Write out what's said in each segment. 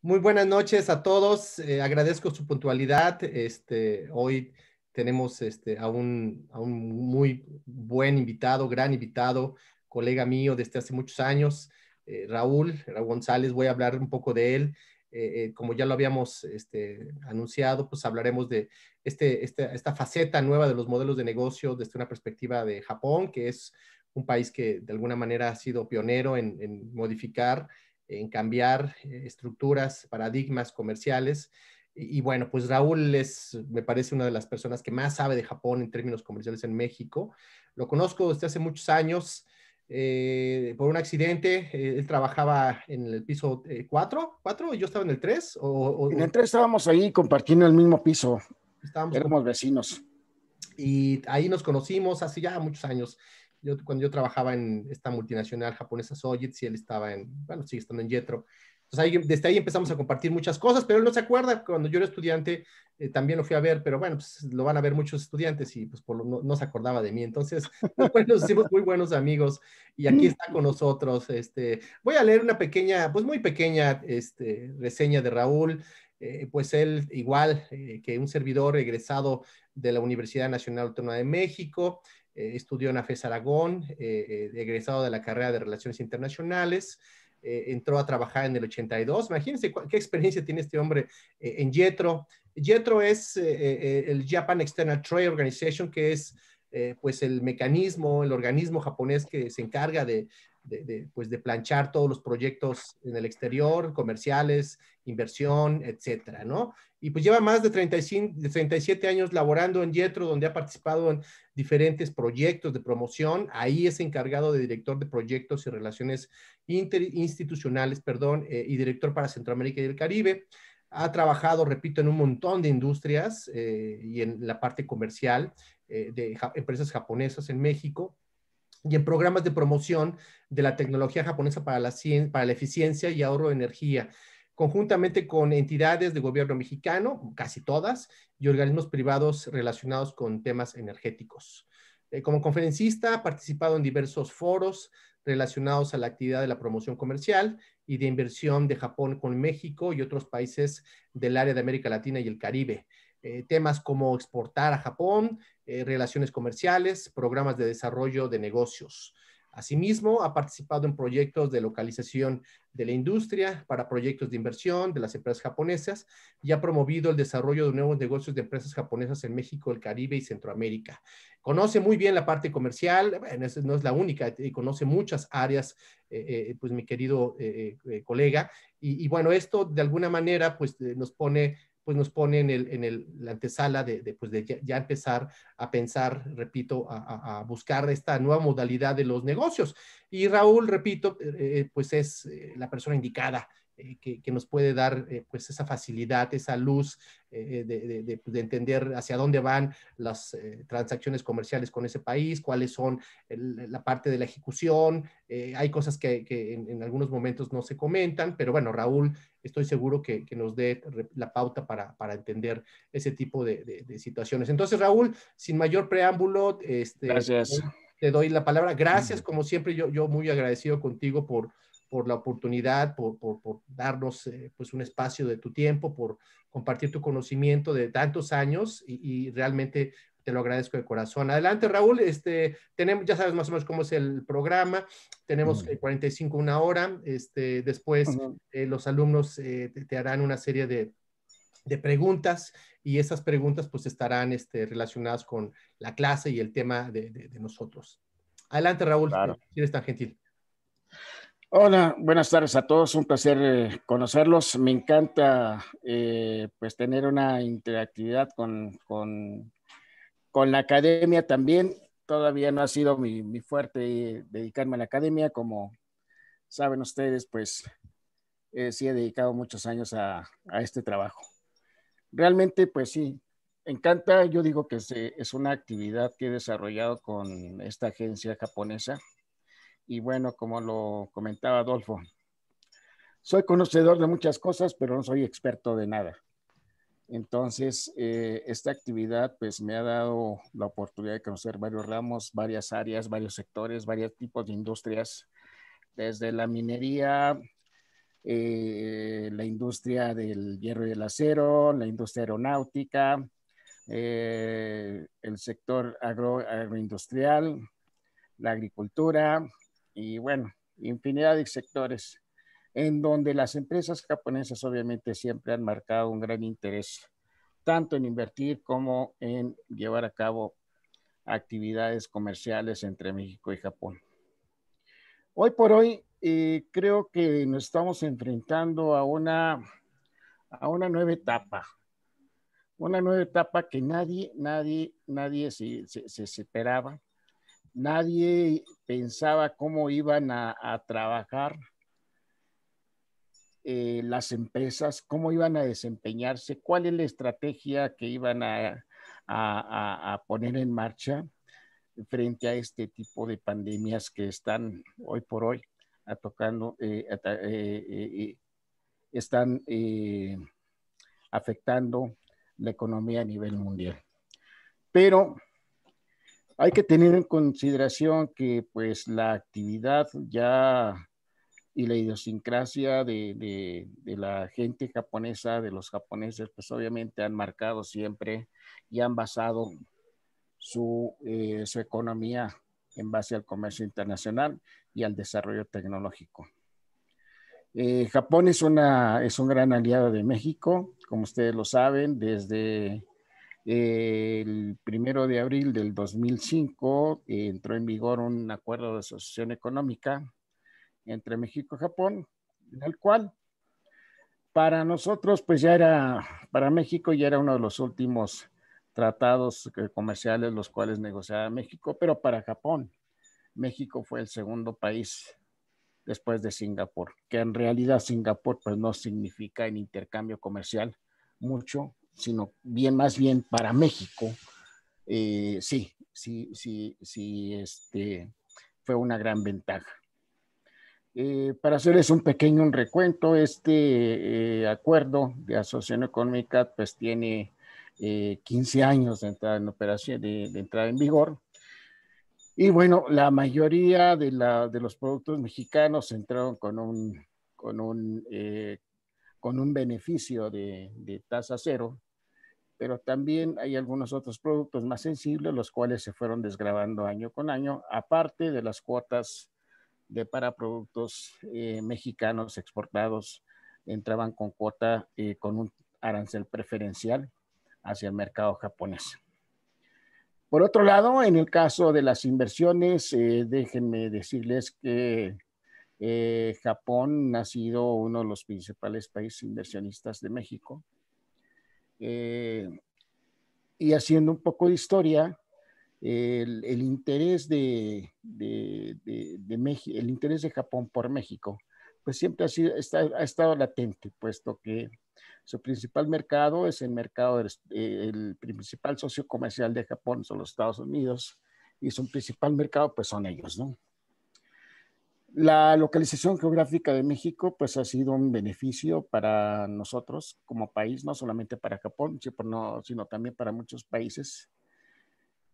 Muy buenas noches a todos. Agradezco su puntualidad. Hoy tenemos a un muy buen invitado, gran invitado, colega mío desde hace muchos años, Raúl González. Voy a hablar un poco de él. Como ya lo habíamos anunciado, pues hablaremos de esta faceta nueva de los modelos de negocio desde una perspectiva de Japón, que es un país que de alguna manera ha sido pionero en modificar, en cambiar estructuras, paradigmas comerciales. Y bueno, pues Raúl me parece, una de las personas que más sabe de Japón en términos comerciales en México. Lo conozco desde hace muchos años. Por un accidente, él trabajaba en el piso 4, y yo estaba en el 3, En el 3 estábamos ahí compartiendo el mismo piso, estábamos éramos vecinos. y ahí nos conocimos hace ya muchos años. Cuando yo trabajaba en esta multinacional japonesa Sojitz, y él estaba bueno, sigue estando en Jetro. Entonces desde ahí empezamos a compartir muchas cosas, pero él no se acuerda. Cuando yo era estudiante, también lo fui a ver, pero bueno, pues lo van a ver muchos estudiantes y pues no se acordaba de mí. Entonces, pues, nos hicimos muy buenos amigos y aquí está con nosotros. Voy a leer una pequeña, pues muy pequeña, reseña de Raúl. Pues él, igual que un servidor egresado de la Universidad Nacional Autónoma de México, estudió en AFES Aragón, egresado de la carrera de Relaciones Internacionales. Entró a trabajar en el 82. Imagínense qué experiencia tiene este hombre en Jetro. Jetro es el Japan External Trade Organization, que es pues el mecanismo, el organismo japonés que se encarga pues de planchar todos los proyectos en el exterior, comerciales, inversión, etcétera, ¿no? Y pues lleva más de 37 años laborando en Jetro, donde ha participado en diferentes proyectos de promoción. Ahí es encargado de director de proyectos y relaciones interinstitucionales, perdón, y director para Centroamérica y el Caribe. Ha trabajado, repito, en un montón de industrias y en la parte comercial de empresas japonesas en México, y en programas de promoción de la tecnología japonesa para la eficiencia y ahorro de energía, conjuntamente con entidades de gobierno mexicano, casi todas, y organismos privados relacionados con temas energéticos. Como conferencista, ha participado en diversos foros relacionados a la actividad de la promoción comercial y de inversión de Japón con México y otros países del área de América Latina y el Caribe. Temas como exportar a Japón, relaciones comerciales, programas de desarrollo de negocios. Asimismo, ha participado en proyectos de localización de la industria para proyectos de inversión de las empresas japonesas, y ha promovido el desarrollo de nuevos negocios de empresas japonesas en México, el Caribe y Centroamérica. Conoce muy bien la parte comercial. Bueno, no es la única, conoce muchas áreas, pues mi querido colega. Y bueno, esto de alguna manera pues nos pone la antesala pues de ya empezar a pensar, repito, a buscar esta nueva modalidad de los negocios. Y Raúl, repito, pues es la persona indicada que nos puede dar pues esa facilidad, esa luz de entender hacia dónde van las transacciones comerciales con ese país, cuáles son la parte de la ejecución. Hay cosas que en algunos momentos no se comentan, pero bueno, Raúl, estoy seguro que nos dé la pauta para entender ese tipo de situaciones. Entonces, Raúl, sin mayor preámbulo, Gracias. te doy la palabra. Gracias, como siempre, yo muy agradecido contigo por la oportunidad, por darnos pues un espacio de tu tiempo, por compartir tu conocimiento de tantos años, y realmente te lo agradezco de corazón. Adelante, Raúl. Ya sabes más o menos cómo es el programa. Tenemos 45, una hora. Después los alumnos te harán una serie de preguntas, y esas preguntas pues estarán relacionadas con la clase y el tema de nosotros. Adelante, Raúl, Claro. si eres tan gentil. Hola, buenas tardes a todos, un placer conocerlos. Me encanta pues tener una interactividad con la academia también. Todavía no ha sido mi fuerte dedicarme a la academia, como saben ustedes, pues sí he dedicado muchos años a este trabajo. Realmente, pues sí, encanta. Yo digo que es una actividad que he desarrollado con esta agencia japonesa. Y bueno, como lo comentaba Adolfo, soy conocedor de muchas cosas, pero no soy experto de nada. Entonces, esta actividad pues me ha dado la oportunidad de conocer varios ramos, varias áreas, varios sectores, varios tipos de industrias, desde la minería, la industria del hierro y el acero, la industria aeronáutica, el sector agroindustrial, la agricultura y bueno, infinidad de sectores en donde las empresas japonesas obviamente siempre han marcado un gran interés, tanto en invertir como en llevar a cabo actividades comerciales entre México y Japón. Hoy por hoy, creo que nos estamos enfrentando a una nueva etapa que nadie se esperaba, nadie pensaba cómo iban a trabajar las empresas, cómo iban a desempeñarse, cuál es la estrategia que iban a poner en marcha frente a este tipo de pandemias que están hoy por hoy tocando, están afectando la economía a nivel mundial. Pero hay que tener en consideración que pues la actividad ya y la idiosincrasia de la gente japonesa, de los japoneses, pues obviamente han marcado siempre y han basado su economía en base al comercio internacional y al desarrollo tecnológico. Japón es un gran aliado de México, como ustedes lo saben, desde el 1 de abril del 2005 entró en vigor un acuerdo de asociación económica entre México y Japón, en el cual para nosotros, pues para México ya era uno de los últimos tratados comerciales los cuales negociaba México, pero para Japón, México fue el segundo país después de Singapur, que en realidad Singapur pues no significa en intercambio comercial mucho, sino más bien para México, sí, fue una gran ventaja. Para hacerles un pequeño recuento, este acuerdo de asociación económica pues tiene 15 años de entrada en operación, de entrada en vigor. Y bueno, la mayoría de los productos mexicanos entraron con un beneficio de tasa cero, pero también hay algunos otros productos más sensibles, los cuales se fueron desgravando año con año, aparte de las cuotas para productos mexicanos exportados, entraban con cuota, con un arancel preferencial hacia el mercado japonés. Por otro lado, en el caso de las inversiones, déjenme decirles que Japón ha sido uno de los principales países inversionistas de México. Y haciendo un poco de historia, el interés el interés de Japón por México, pues siempre ha estado latente, puesto que su principal mercado es el principal socio comercial de Japón son los Estados Unidos, y su principal mercado pues son ellos, ¿no? La localización geográfica de México pues ha sido un beneficio para nosotros como país, no solamente para Japón, sino también para muchos países.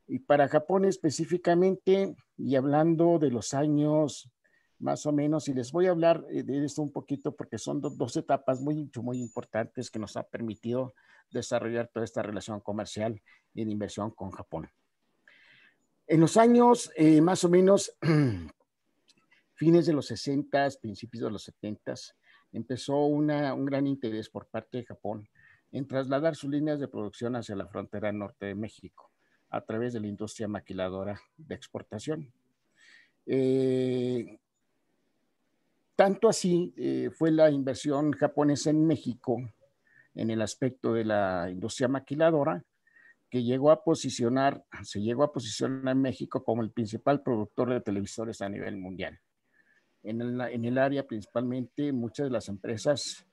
Y para Japón específicamente, y hablando de los años más o menos, y les voy a hablar de esto un poquito porque son dos etapas muy importantes que nos ha permitido desarrollar toda esta relación comercial y de inversión con Japón. En los años más o menos fines de los 60, principios de los 70, empezó un gran interés por parte de Japón en trasladar sus líneas de producción hacia la frontera norte de México a través de la industria maquiladora de exportación. Tanto así fue la inversión japonesa en México en el aspecto de la industria maquiladora que se llegó a posicionar en México como el principal productor de televisores a nivel mundial. En el área principalmente muchas de las empresas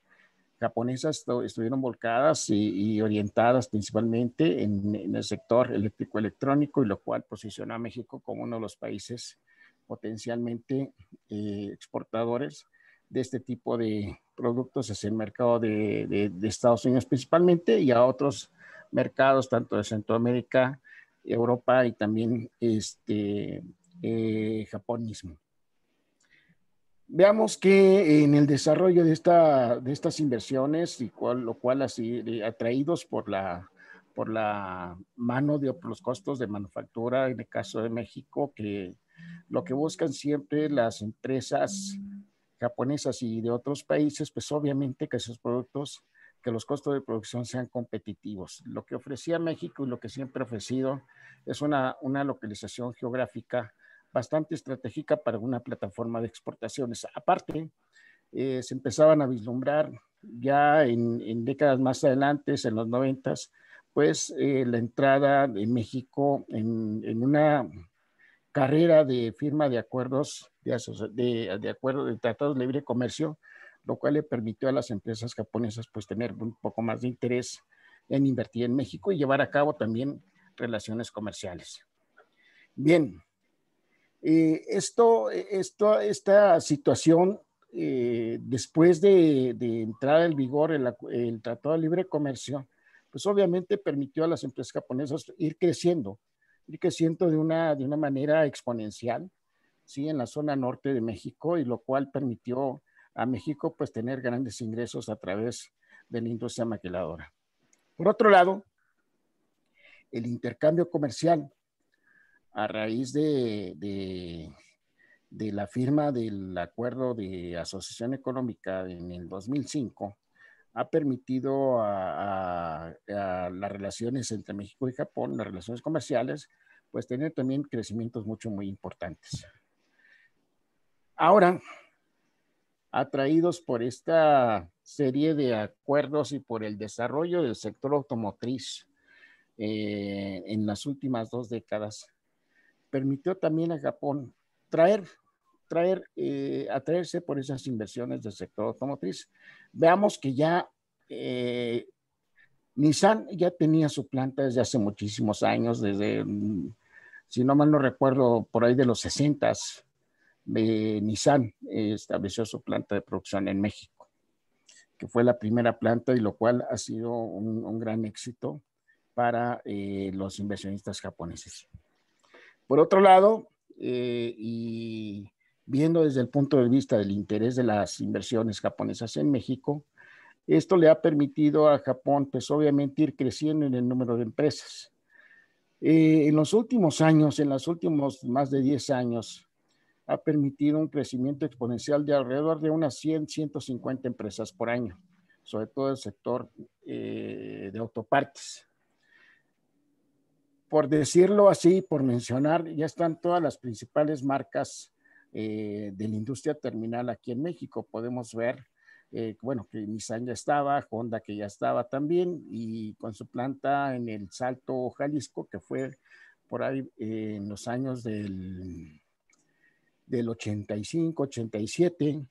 japonesas estuvieron volcadas y orientadas principalmente en el sector eléctrico electrónico, y lo cual posiciona a México como uno de los países potencialmente exportadores de este tipo de productos hacia el mercado de Estados Unidos principalmente, y a otros mercados tanto de Centroamérica, Europa y también Japón mismo. Veamos que en el desarrollo de estas inversiones, lo cual así, atraídos por la mano de por los costos de manufactura, en el caso de México, que lo que buscan siempre las empresas japonesas y de otros países, pues obviamente que sus productos, que los costos de producción sean competitivos. Lo que ofrecía México y lo que siempre ha ofrecido es una localización geográfica bastante estratégica para una plataforma de exportaciones. Aparte, se empezaban a vislumbrar ya en décadas más adelante, en los 90, pues la entrada de México en una carrera de firma de acuerdos de acuerdo de tratados de libre comercio, lo cual le permitió a las empresas japonesas pues tener un poco más de interés en invertir en México y llevar a cabo también relaciones comerciales. Bien, esta situación, después de entrar en vigor el Tratado de Libre Comercio, pues obviamente permitió a las empresas japonesas ir creciendo de una manera exponencial, ¿sí? En la zona norte de México, y lo cual permitió a México pues tener grandes ingresos a través de la industria maquiladora. Por otro lado, el intercambio comercial a raíz de la firma del acuerdo de asociación económica en el 2005 ha permitido a las relaciones entre México y Japón, las relaciones comerciales, pues tener también crecimientos muy importantes. Ahora, atraídos por esta serie de acuerdos y por el desarrollo del sector automotriz en las últimas 2 décadas, permitió también a Japón atraerse por esas inversiones del sector automotriz. Veamos que ya Nissan ya tenía su planta desde hace muchísimos años, desde, si no mal no recuerdo, por ahí de los 60s, Nissan estableció su planta de producción en México, que fue la primera planta y lo cual ha sido un gran éxito para los inversionistas japoneses. Por otro lado, y viendo desde el punto de vista del interés de las inversiones japonesas en México, esto le ha permitido a Japón, pues obviamente, ir creciendo en el número de empresas. En los últimos años, en los últimos más de 10 años, ha permitido un crecimiento exponencial de alrededor de unas 100, 150 empresas por año, sobre todo el sector de autopartes. Por decirlo así, por mencionar, ya están todas las principales marcas de la industria terminal aquí en México. Podemos ver, bueno, que Nissan ya estaba, Honda que ya estaba también, y con su planta en el Salto, Jalisco, que fue por ahí en los años del 85, 87.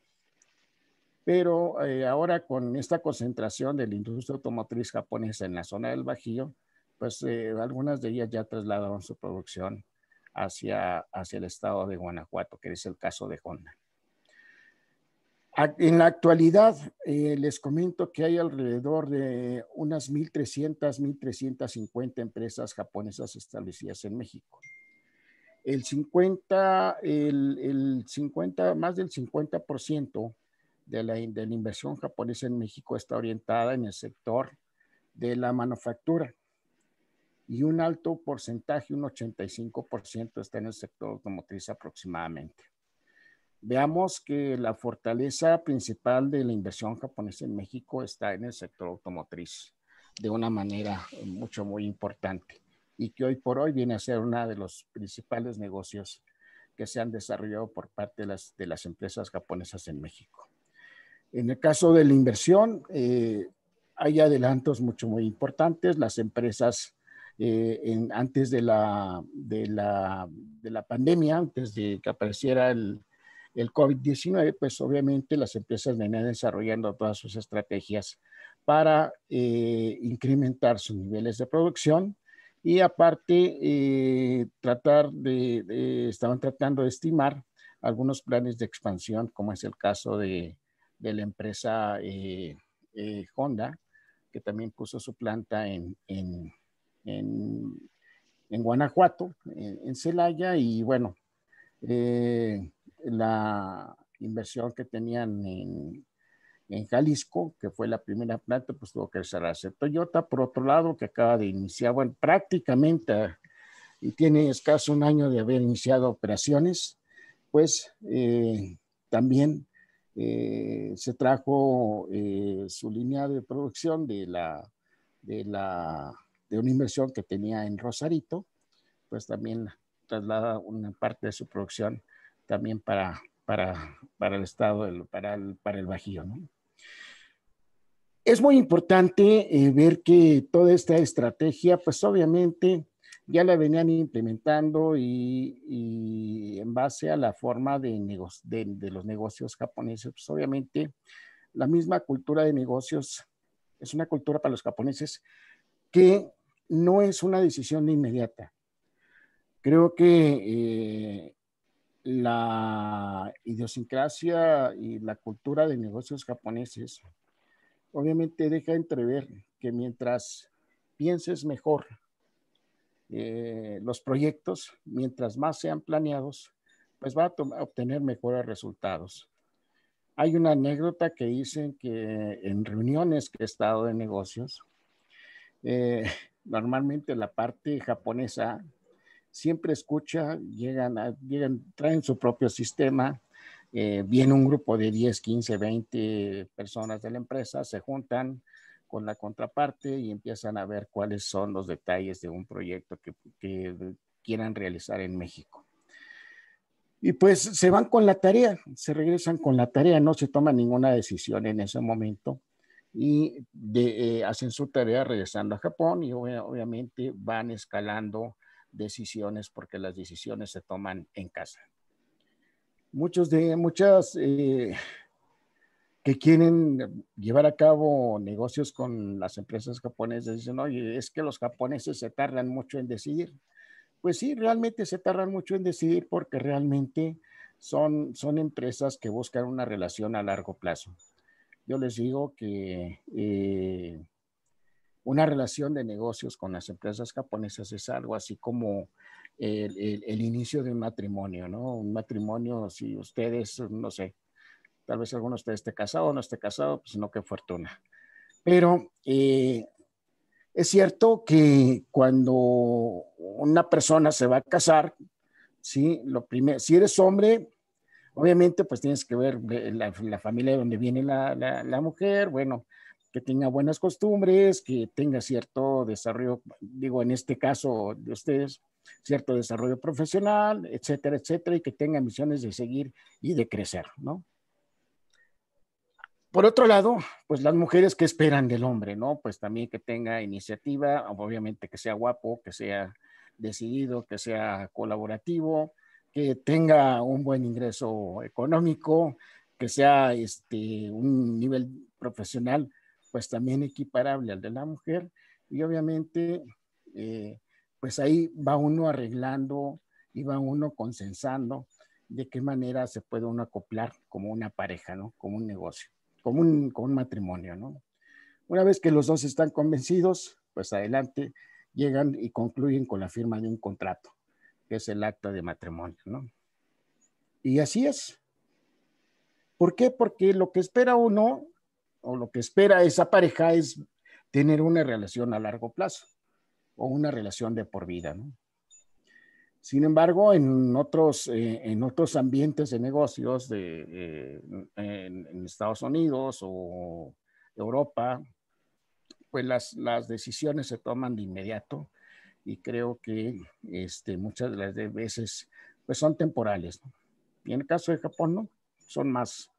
Pero ahora con esta concentración de la industria automotriz japonesa en la zona del Bajío, pues algunas de ellas ya trasladaron su producción hacia el estado de Guanajuato, que es el caso de Honda. En la actualidad, les comento que hay alrededor de unas 1,300, 1,350 empresas japonesas establecidas en México. Más del 50% de la inversión japonesa en México está orientada en el sector de la manufactura y un alto porcentaje, un 85%, está en el sector automotriz aproximadamente. Veamos que la fortaleza principal de la inversión japonesa en México está en el sector automotriz de una manera muy importante, y que hoy por hoy viene a ser uno de los principales negocios que se han desarrollado por parte de las empresas japonesas en México. En el caso de la inversión, hay adelantos muy importantes. Las empresas, antes de la pandemia, antes de que apareciera el COVID-19, pues obviamente las empresas venían desarrollando todas sus estrategias para incrementar sus niveles de producción, y aparte estaban tratando de estimar algunos planes de expansión, como es el caso de la empresa Honda, que también puso su planta en Guanajuato, en Celaya, y bueno, inversión que tenían en Jalisco, que fue la primera planta, pues tuvo que cerrarse. Toyota, por otro lado, que acaba de iniciar, bueno, prácticamente, y tiene escaso un año de haber iniciado operaciones, pues también se trajo su línea de producción de una inversión que tenía en Rosarito, pues también traslada una parte de su producción también para el estado, para el Bajío, ¿no? Es muy importante ver que toda esta estrategia, pues obviamente ya la venían implementando y en base a la forma de los negocios japoneses, pues obviamente la misma cultura de negocios es una cultura para los japoneses que no es una decisión inmediata. Creo que la idiosincrasia y la cultura de negocios japoneses obviamente deja entrever que mientras pienses mejor los proyectos, mientras más sean planeados, pues va a obtener mejores resultados. Hay una anécdota que dicen que en reuniones que he estado de negocios, eh, normalmente la parte japonesa siempre escucha, traen su propio sistema, viene un grupo de 10, 15, 20 personas de la empresa, se juntan con la contraparte y empiezan a ver cuáles son los detalles de un proyecto que quieran realizar en México. Y pues se van con la tarea, se regresan con la tarea, no se toma ninguna decisión en ese momento y hacen su tarea regresando a Japón y obviamente van escalando decisiones porque las decisiones se toman en casa. Muchas que quieren llevar a cabo negocios con las empresas japonesas dicen, oye, es que los japoneses se tardan mucho en decidir. Pues sí, realmente se tardan mucho en decidir porque realmente son empresas que buscan una relación a largo plazo. Yo les digo que una relación de negocios con las empresas japonesas es algo así como el inicio de un matrimonio, ¿no? Un matrimonio, si ustedes, no sé, tal vez alguno de ustedes esté casado o no esté casado, pues no, qué fortuna. Pero es cierto que cuando una persona se va a casar, ¿sí? Si eres hombre, obviamente pues tienes que ver la familia de donde viene la mujer, bueno, que tenga buenas costumbres, que tenga cierto desarrollo, digo, en este caso de ustedes, cierto desarrollo profesional, etcétera, etcétera, y que tenga misiones de seguir y de crecer, ¿no? Por otro lado, pues las mujeres que esperan del hombre, ¿no? Pues también que tenga iniciativa, obviamente que sea guapo, que sea decidido, que sea colaborativo, que tenga un buen ingreso económico, que sea un nivel profesional, pues también equiparable al de la mujer. Y obviamente, pues ahí va uno arreglando y va uno consensando de qué manera se puede uno acoplar como una pareja, ¿no? Como un negocio. Como un matrimonio, ¿no? Una vez que los dos están convencidos, pues adelante, llegan y concluyen con la firma de un contrato, que es el acta de matrimonio, ¿no? Y así es. ¿Por qué? Porque lo que espera uno, o lo que espera esa pareja es tener una relación a largo plazo, o una relación de por vida, ¿no? Sin embargo, en otros ambientes de negocios en Estados Unidos o Europa, pues las decisiones se toman de inmediato y creo que muchas de las veces pues son temporales, ¿no? Y en el caso de Japón, no, son más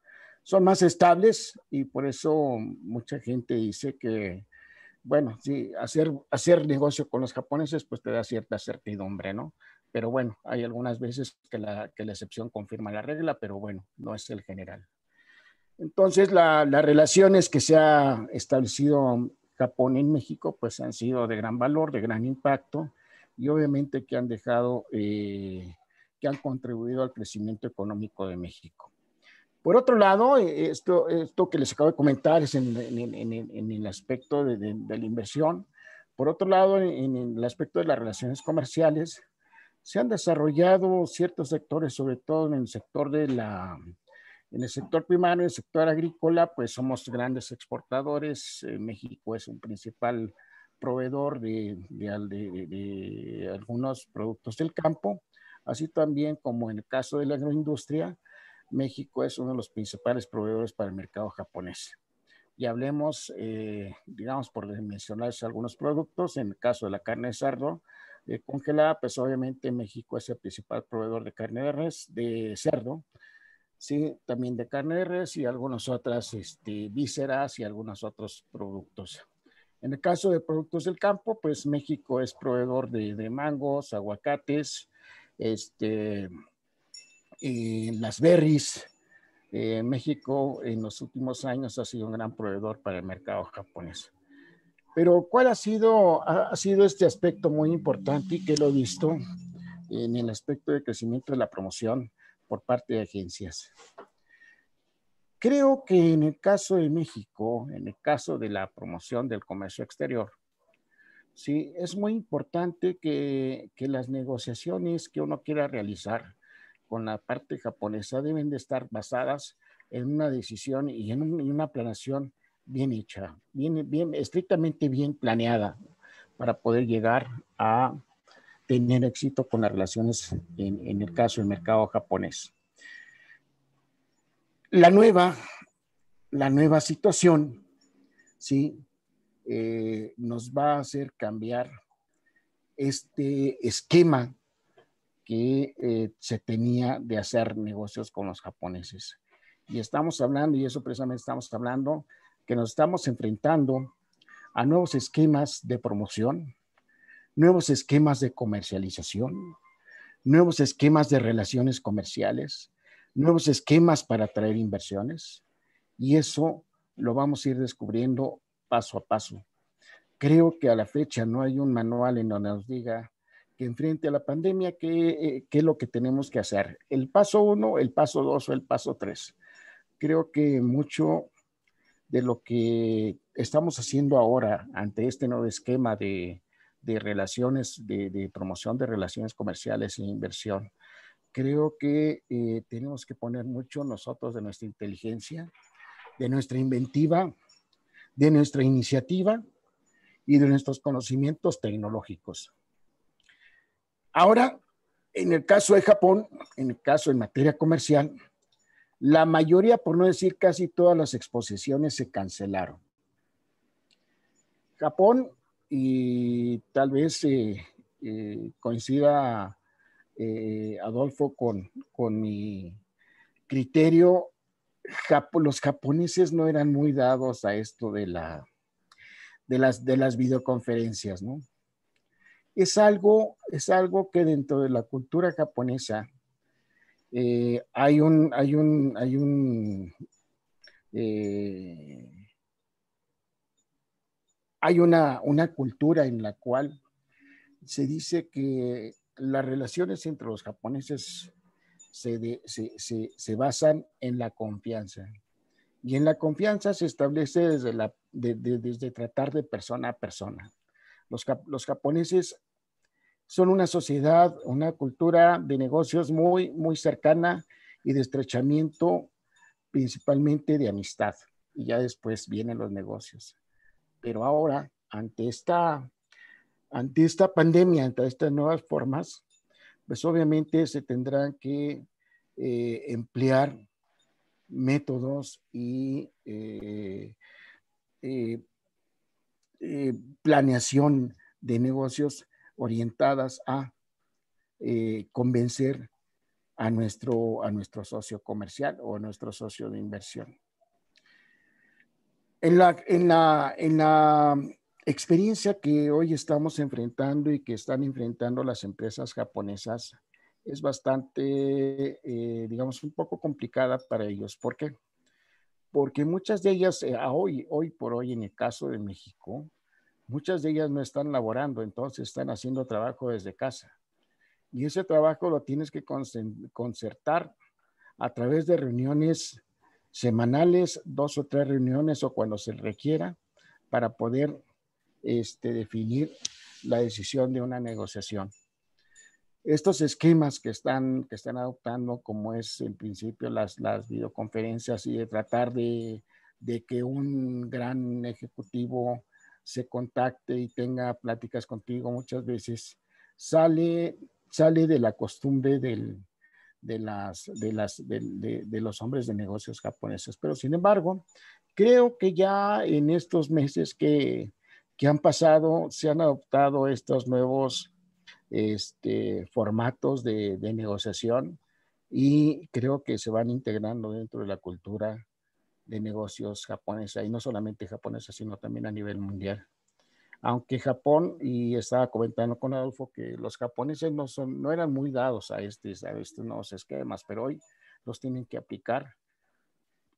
estables y por eso mucha gente dice que, bueno, sí, hacer negocio con los japoneses pues te da cierta certidumbre, ¿no? Pero bueno, hay algunas veces que la excepción confirma la regla, pero bueno, no es el general. Entonces, las relaciones que se ha establecido Japón en México, pues han sido de gran valor, de gran impacto y obviamente que han dejado, que han contribuido al crecimiento económico de México. Por otro lado, esto que les acabo de comentar es en el aspecto de la inversión. Por otro lado, en el aspecto de las relaciones comerciales, se han desarrollado ciertos sectores, sobre todo en el sector En el sector primario, en el sector agrícola, pues somos grandes exportadores. México es un principal proveedor de algunos productos del campo, así también como en el caso de la agroindustria, México es uno de los principales proveedores para el mercado japonés. Y hablemos, digamos, por mencionar algunos productos, en el caso de la carne de cerdo congelada, pues obviamente México es el principal proveedor de carne de res, de cerdo, sí, también de carne de res y algunas otras vísceras y algunos otros productos. En el caso de productos del campo, pues México es proveedor de mangos, aguacates, las berries. México en los últimos años ha sido un gran proveedor para el mercado japonés. Pero ¿cuál ha sido este aspecto muy importante y que lo he visto en el aspecto de crecimiento de la promoción por parte de agencias? Creo que en el caso de México, en el caso de la promoción del comercio exterior, sí, es muy importante que las negociaciones que uno quiera realizar con la parte japonesa deben de estar basadas en una decisión y en una planeación bien hecha, estrictamente bien planeada para poder llegar a tener éxito con las relaciones en el caso del mercado japonés. La nueva situación, ¿sí? Nos va a hacer cambiar este esquema que se tenía de hacer negocios con los japoneses. Y estamos hablando, y eso precisamente estamos hablando, que nos estamos enfrentando a nuevos esquemas de promoción, nuevos esquemas de comercialización, nuevos esquemas de relaciones comerciales, nuevos esquemas para atraer inversiones. Y eso lo vamos a ir descubriendo paso a paso. Creo que a la fecha no hay un manual en donde nos diga que enfrente a la pandemia, ¿qué es lo que tenemos que hacer? ¿El paso 1, el paso 2 o el paso 3? Creo que mucho de lo que estamos haciendo ahora ante este nuevo esquema de relaciones, de promoción de relaciones comerciales e inversión, creo que tenemos que poner mucho nosotros de nuestra inteligencia, de nuestra inventiva, de nuestra iniciativa y de nuestros conocimientos tecnológicos. Ahora, en el caso de Japón, en el caso en materia comercial, la mayoría, por no decir casi todas las exposiciones se cancelaron. Japón, y tal vez coincida Adolfo con mi criterio, los japoneses no eran muy dados a esto de las videoconferencias, ¿no? Es algo que dentro de la cultura japonesa hay una cultura en la cual se dice que las relaciones entre los japoneses se basan en la confianza. Y en la confianza se establece desde tratar de persona a persona. Los japoneses son una sociedad, una cultura de negocios muy, muy cercana y de estrechamiento, principalmente de amistad. Y ya después vienen los negocios. Pero ahora, ante esta pandemia, ante estas nuevas formas, pues obviamente se tendrán que emplear métodos y planeación de negocios orientadas a convencer a nuestro socio comercial o a nuestro socio de inversión. En la experiencia que hoy estamos enfrentando y que están enfrentando las empresas japonesas es bastante, digamos, un poco complicada para ellos. ¿Por qué? Porque muchas de ellas, hoy por hoy, en el caso de México, muchas de ellas no están laborando, entonces están haciendo trabajo desde casa. Y ese trabajo lo tienes que concertar a través de reuniones semanales, 2 o 3 reuniones o cuando se requiera, para poder definir la decisión de una negociación. estos esquemas que están adoptando, como es en principio las videoconferencias y de tratar de que un gran ejecutivo se contacte y tenga pláticas contigo, muchas veces sale, sale de la costumbre de los hombres de negocios japoneses. Pero sin embargo, creo que ya en estos meses que han pasado, se han adoptado estos nuevos formatos de negociación y creo que se van integrando dentro de la cultura de negocios japonesa, y no solamente japonesa, sino también a nivel mundial. Aunque Japón, y estaba comentando con Adolfo, que los japoneses no eran muy dados a estos nuevos esquemas, pero hoy los tienen que aplicar,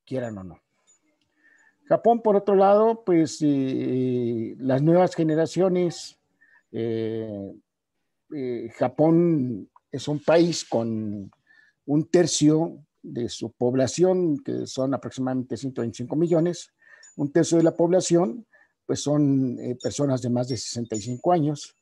quieran o no. Japón, por otro lado, pues las nuevas generaciones, eh, Japón es un país con un tercio de su población, que son aproximadamente 125 millones, un tercio de la población, pues son personas de más de 65 años.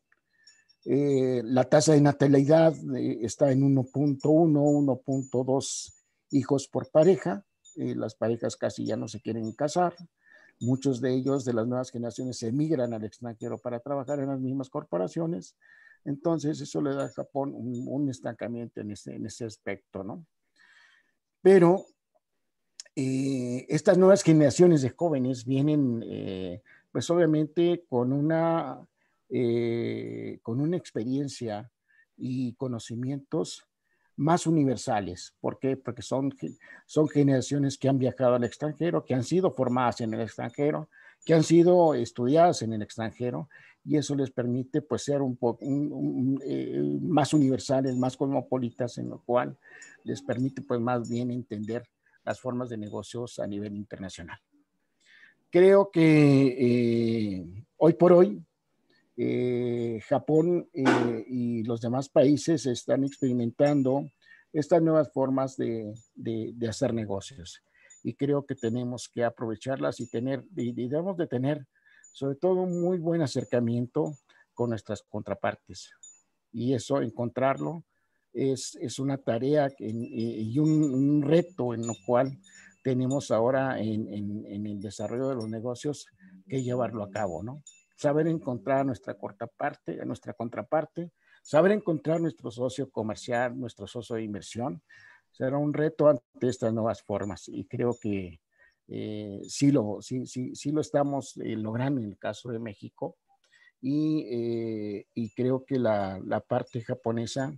La tasa de natalidad está en 1.1, 1.2 hijos por pareja. Las parejas casi ya no se quieren casar. Muchos de ellos, de las nuevas generaciones, se emigran al extranjero para trabajar en las mismas corporaciones. Entonces, eso le da a Japón un estancamiento en ese aspecto, ¿no? Pero estas nuevas generaciones de jóvenes vienen, pues obviamente, con una experiencia y conocimientos más universales. ¿Por qué? Porque son generaciones que han viajado al extranjero, que han sido formadas en el extranjero, que han sido estudiadas en el extranjero, y eso les permite pues ser un poco más universales, más cosmopolitas, en lo cual les permite pues más bien entender las formas de negocios a nivel internacional. Creo que hoy por hoy Japón y los demás países están experimentando estas nuevas formas de hacer negocios, y creo que tenemos que aprovecharlas y debemos de tener sobre todo un muy buen acercamiento con nuestras contrapartes, y eso encontrarlo es una tarea y un reto en lo cual tenemos ahora en el desarrollo de los negocios que llevarlo a cabo, ¿no? Saber encontrar a nuestra contraparte, saber encontrar nuestro socio comercial, nuestro socio de inversión, será un reto ante estas nuevas formas, y creo que sí lo estamos logrando en el caso de México, y creo que la parte japonesa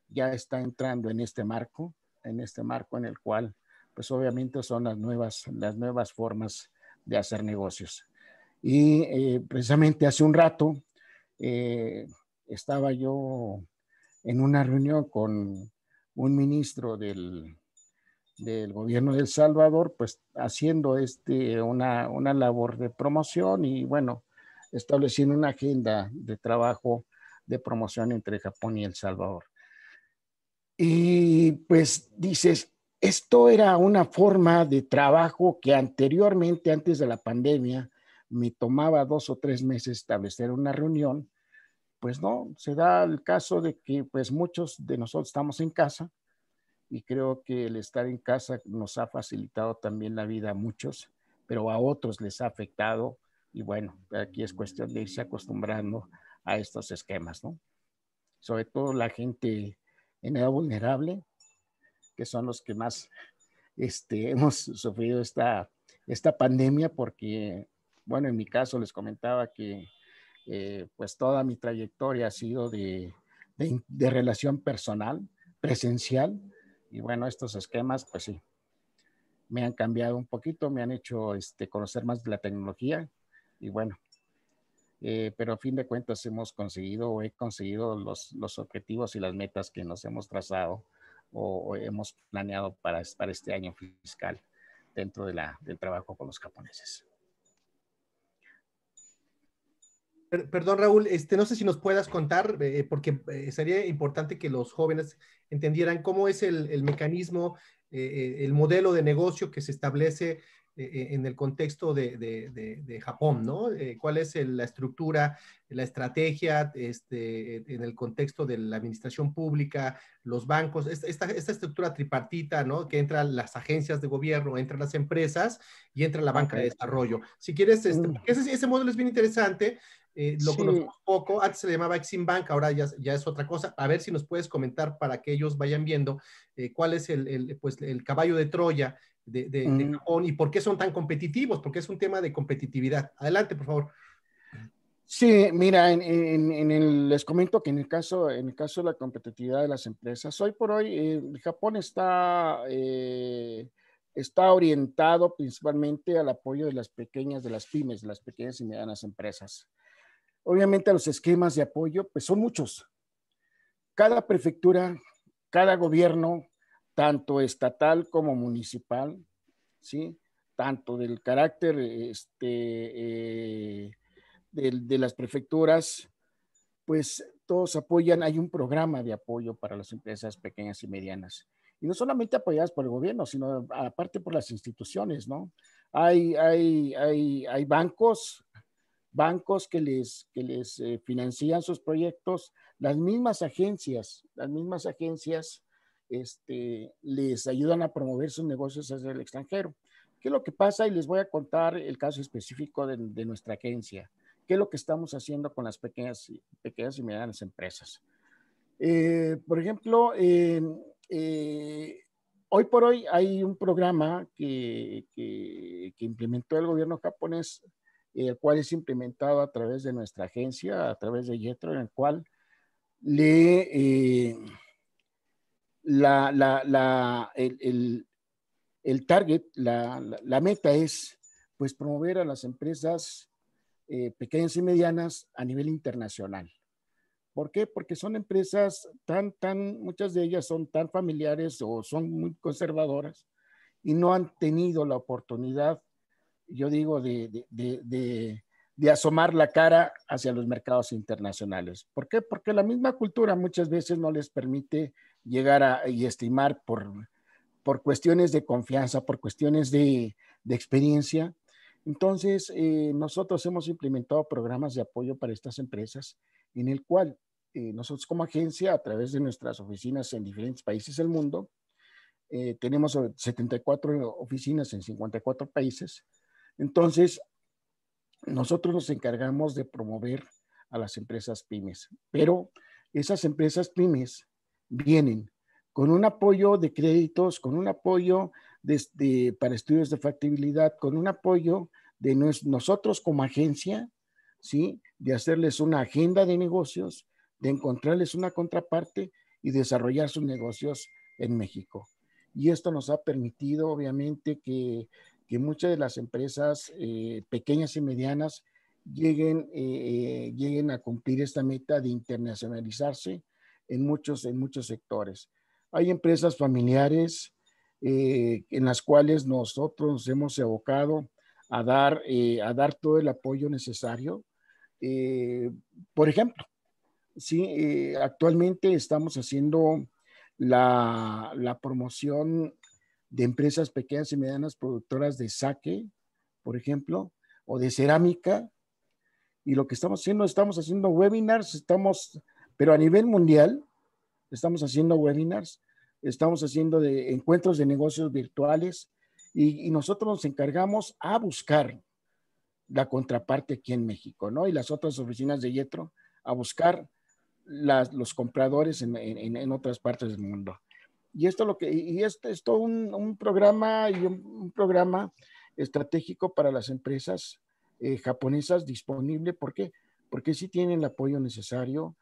ya está entrando en este marco en el cual, pues obviamente son las nuevas formas de hacer negocios. Y precisamente hace un rato eh, estaba yo en una reunión con un ministro del gobierno de El Salvador, pues haciendo una labor de promoción y bueno, estableciendo una agenda de trabajo de promoción entre Japón y El Salvador. Y pues dices, esto era una forma de trabajo que anteriormente, antes de la pandemia, me tomaba 2 o 3 meses establecer una reunión. Pues no, se da el caso de que pues muchos de nosotros estamos en casa, y creo que el estar en casa nos ha facilitado también la vida a muchos, pero a otros les ha afectado, y bueno, aquí es cuestión de irse acostumbrando a estos esquemas, ¿no? Sobre todo la gente en edad vulnerable, que son los que más hemos sufrido esta pandemia, porque, bueno, en mi caso les comentaba que pues toda mi trayectoria ha sido de relación personal, presencial, y bueno, estos esquemas, pues sí, me han cambiado un poquito, me han hecho conocer más de la tecnología, y bueno, pero a fin de cuentas he conseguido los objetivos y las metas que nos hemos trazado o hemos planeado para este año fiscal dentro del trabajo con los japoneses. Perdón, Raúl, no sé si nos puedas contar, porque sería importante que los jóvenes entendieran cómo es el mecanismo, el modelo de negocio que se establece en el contexto de Japón, ¿no? ¿Cuál es la estructura, la estrategia en el contexto de la administración pública, los bancos, esta estructura tripartita, ¿no? Que entran las agencias de gobierno, entran las empresas y entra la banca de Ok. desarrollo. Si quieres, Mm, porque ese modelo es bien interesante, lo sí, conocemos poco, antes se le llamaba Exim Bank, ahora ya es otra cosa. A ver si nos puedes comentar para que ellos vayan viendo cuál es pues, el caballo de Troya de mm, Japón y por qué son tan competitivos, porque es un tema de competitividad. Adelante, por favor. sí, mira, les comento que en el caso de la competitividad de las empresas, hoy por hoy Japón está orientado principalmente al apoyo de las pequeñas, de las pymes, de las pequeñas y medianas empresas. Obviamente los esquemas de apoyo, pues son muchos. Cada prefectura, cada gobierno, tanto estatal como municipal, ¿sí? Tanto del carácter de las prefecturas, pues todos apoyan, hay un programa de apoyo para las empresas pequeñas y medianas. Y no solamente apoyadas por el gobierno, sino aparte por las instituciones, ¿no? Hay bancos que les financian sus proyectos, las mismas agencias les ayudan a promover sus negocios desde el extranjero. ¿Qué es lo que pasa? Y les voy a contar el caso específico de nuestra agencia. ¿Qué es lo que estamos haciendo con las pequeñas y medianas empresas? Por ejemplo, hoy por hoy hay un programa que implementó el gobierno japonés, el cual es implementado a través de nuestra agencia, a través de Yetro, en el cual le, el target, la meta es pues promover a las empresas pequeñas y medianas a nivel internacional. ¿Por qué? Porque son empresas muchas de ellas son tan familiares o son muy conservadoras y no han tenido la oportunidad, yo digo, de asomar la cara hacia los mercados internacionales. ¿Por qué? Porque la misma cultura muchas veces no les permite llegar y estimar por cuestiones de confianza, por cuestiones de experiencia. Entonces, nosotros hemos implementado programas de apoyo para estas empresas en el cual nosotros como agencia, a través de nuestras oficinas en diferentes países del mundo, tenemos 74 oficinas en 54 países. Entonces, nosotros nos encargamos de promover a las empresas pymes, pero esas empresas pymes vienen con un apoyo de créditos, con un apoyo para estudios de factibilidad, con un apoyo de nosotros como agencia, ¿sí? De hacerles una agenda de negocios, de encontrarles una contraparte y desarrollar sus negocios en México. Y esto nos ha permitido, obviamente, que muchas de las empresas pequeñas y medianas lleguen a cumplir esta meta de internacionalizarse en muchos sectores. Hay empresas familiares en las cuales nosotros nos hemos evocado a dar todo el apoyo necesario. Eh, por ejemplo, sí, actualmente estamos haciendo la promoción de empresas pequeñas y medianas productoras de sake, por ejemplo, o de cerámica. Y lo que estamos haciendo webinars, pero a nivel mundial, estamos haciendo webinars, estamos haciendo encuentros de negocios virtuales y nosotros nos encargamos a buscar la contraparte aquí en México, ¿no? Y las otras oficinas de Yetro a buscar los compradores en otras partes del mundo. Y esto es todo un programa y un programa estratégico para las empresas japonesas disponible. ¿Por qué? Porque sí tienen el apoyo necesario,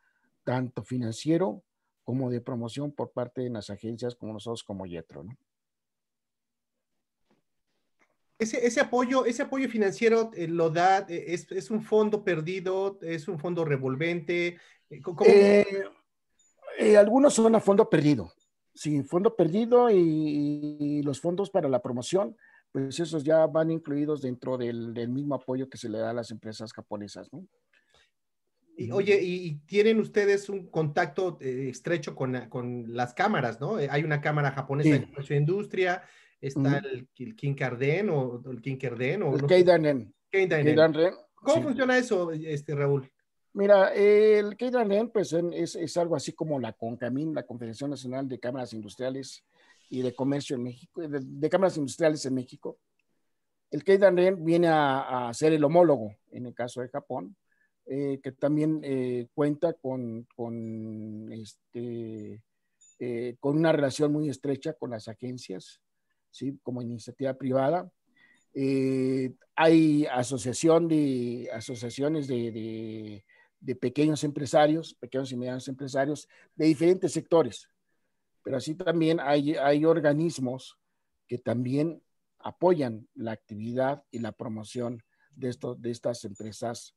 tanto financiero como de promoción por parte de las agencias como nosotros como Yetro, ¿no? Ese apoyo financiero lo da, es un fondo perdido, es un fondo revolvente. ¿Cómo? Eh, algunos son a fondo perdido, sí, fondo perdido y los fondos para la promoción, pues esos ya van incluidos dentro del mismo apoyo que se le da a las empresas japonesas, ¿no? Y, oye, y tienen ustedes un contacto estrecho con las cámaras, ¿no? Hay una cámara japonesa de Sí, comercio e industria, está el Kinkarden o el Kinkerden o El no sé. Keidanren. Keidanren. Keidanren, ¿Cómo sí. funciona eso, Raúl? Mira, el Keidanren pues es algo así como la CONCAMIN, la Confederación Nacional de Cámaras Industriales y de Comercio en México, de Cámaras Industriales en México. El Keidanren viene a ser el homólogo en el caso de Japón, que también cuenta con una relación muy estrecha con las agencias, ¿sí? Como iniciativa privada. Hay asociaciones de pequeños empresarios, pequeños y medianos empresarios de diferentes sectores, pero así también hay organismos que también apoyan la actividad y la promoción de estas empresas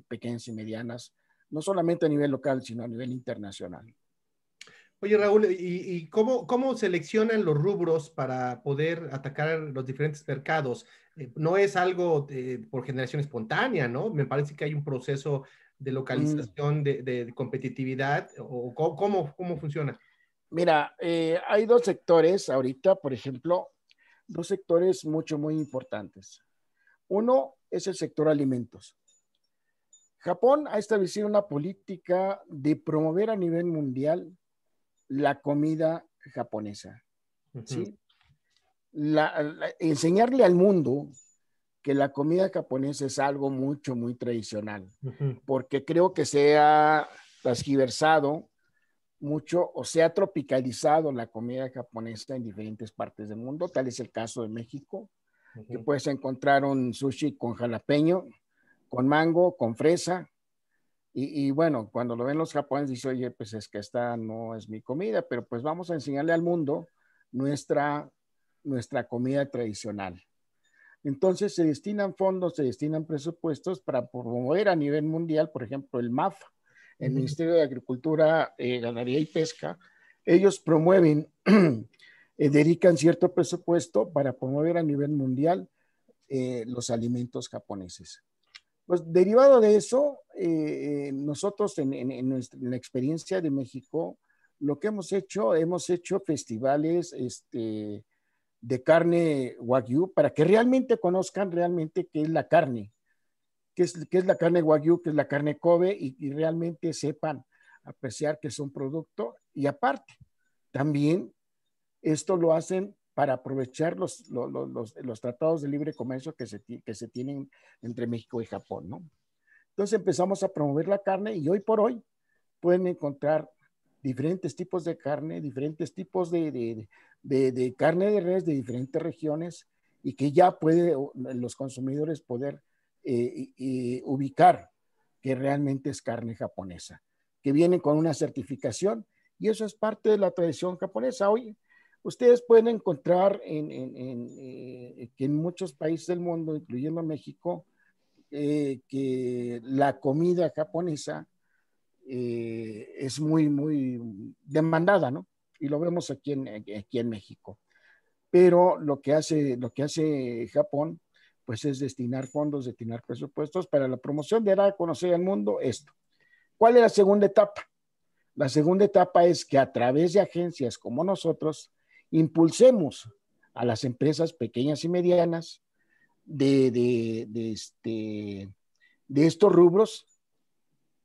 pequeñas y medianas, no solamente a nivel local, sino a nivel internacional. Oye, Raúl, ¿y cómo seleccionan los rubros para poder atacar los diferentes mercados? No es algo por generación espontánea, ¿no? Me parece que hay un proceso de localización, de competitividad, o cómo funciona. Mira, hay dos sectores ahorita, por ejemplo, dos sectores muy importantes. Uno es el sector alimentos. Japón ha establecido una política de promover a nivel mundial la comida japonesa, Ujú. ¿sí? Enseñarle al mundo que la comida japonesa es algo muy tradicional, Ujú. porque creo que se ha transgiversado mucho o se ha tropicalizado la comida japonesa en diferentes partes del mundo. Tal es el caso de México, que Ujú. puedes encontrar un sushi con jalapeño, con mango, con fresa. Y bueno, cuando lo ven los japoneses, dicen, oye, pues es que esta no es mi comida, pero pues vamos a enseñarle al mundo nuestra, nuestra comida tradicional. Entonces se destinan fondos, se destinan presupuestos para promover a nivel mundial, por ejemplo, el MAF, el Ujú. Ministerio de Agricultura, Ganadería y Pesca. Ellos promueven, dedican cierto presupuesto para promover a nivel mundial los alimentos japoneses. Pues derivado de eso, nosotros en la experiencia de México, lo que hemos hecho festivales de carne wagyu para que realmente conozcan realmente qué es la carne, qué es la carne wagyu, qué es la carne Kobe y realmente sepan apreciar que es un producto. Y aparte, también esto lo hacen para aprovechar los tratados de libre comercio que se tienen entre México y Japón, ¿no? Entonces empezamos a promover la carne y hoy por hoy pueden encontrar diferentes tipos de carne, diferentes tipos de carne de res de diferentes regiones y que ya puede los consumidores poder ubicar que realmente es carne japonesa, que viene con una certificación y eso es parte de la tradición japonesa. Hoy ustedes pueden encontrar que en muchos países del mundo, incluyendo México, que la comida japonesa es muy demandada, ¿no? Y lo vemos aquí en México. Pero lo que hace Japón, pues es destinar fondos, destinar presupuestos para la promoción de dar a conocer al mundo esto. ¿Cuál es la segunda etapa? La segunda etapa es que a través de agencias como nosotros impulsemos a las empresas pequeñas y medianas de estos rubros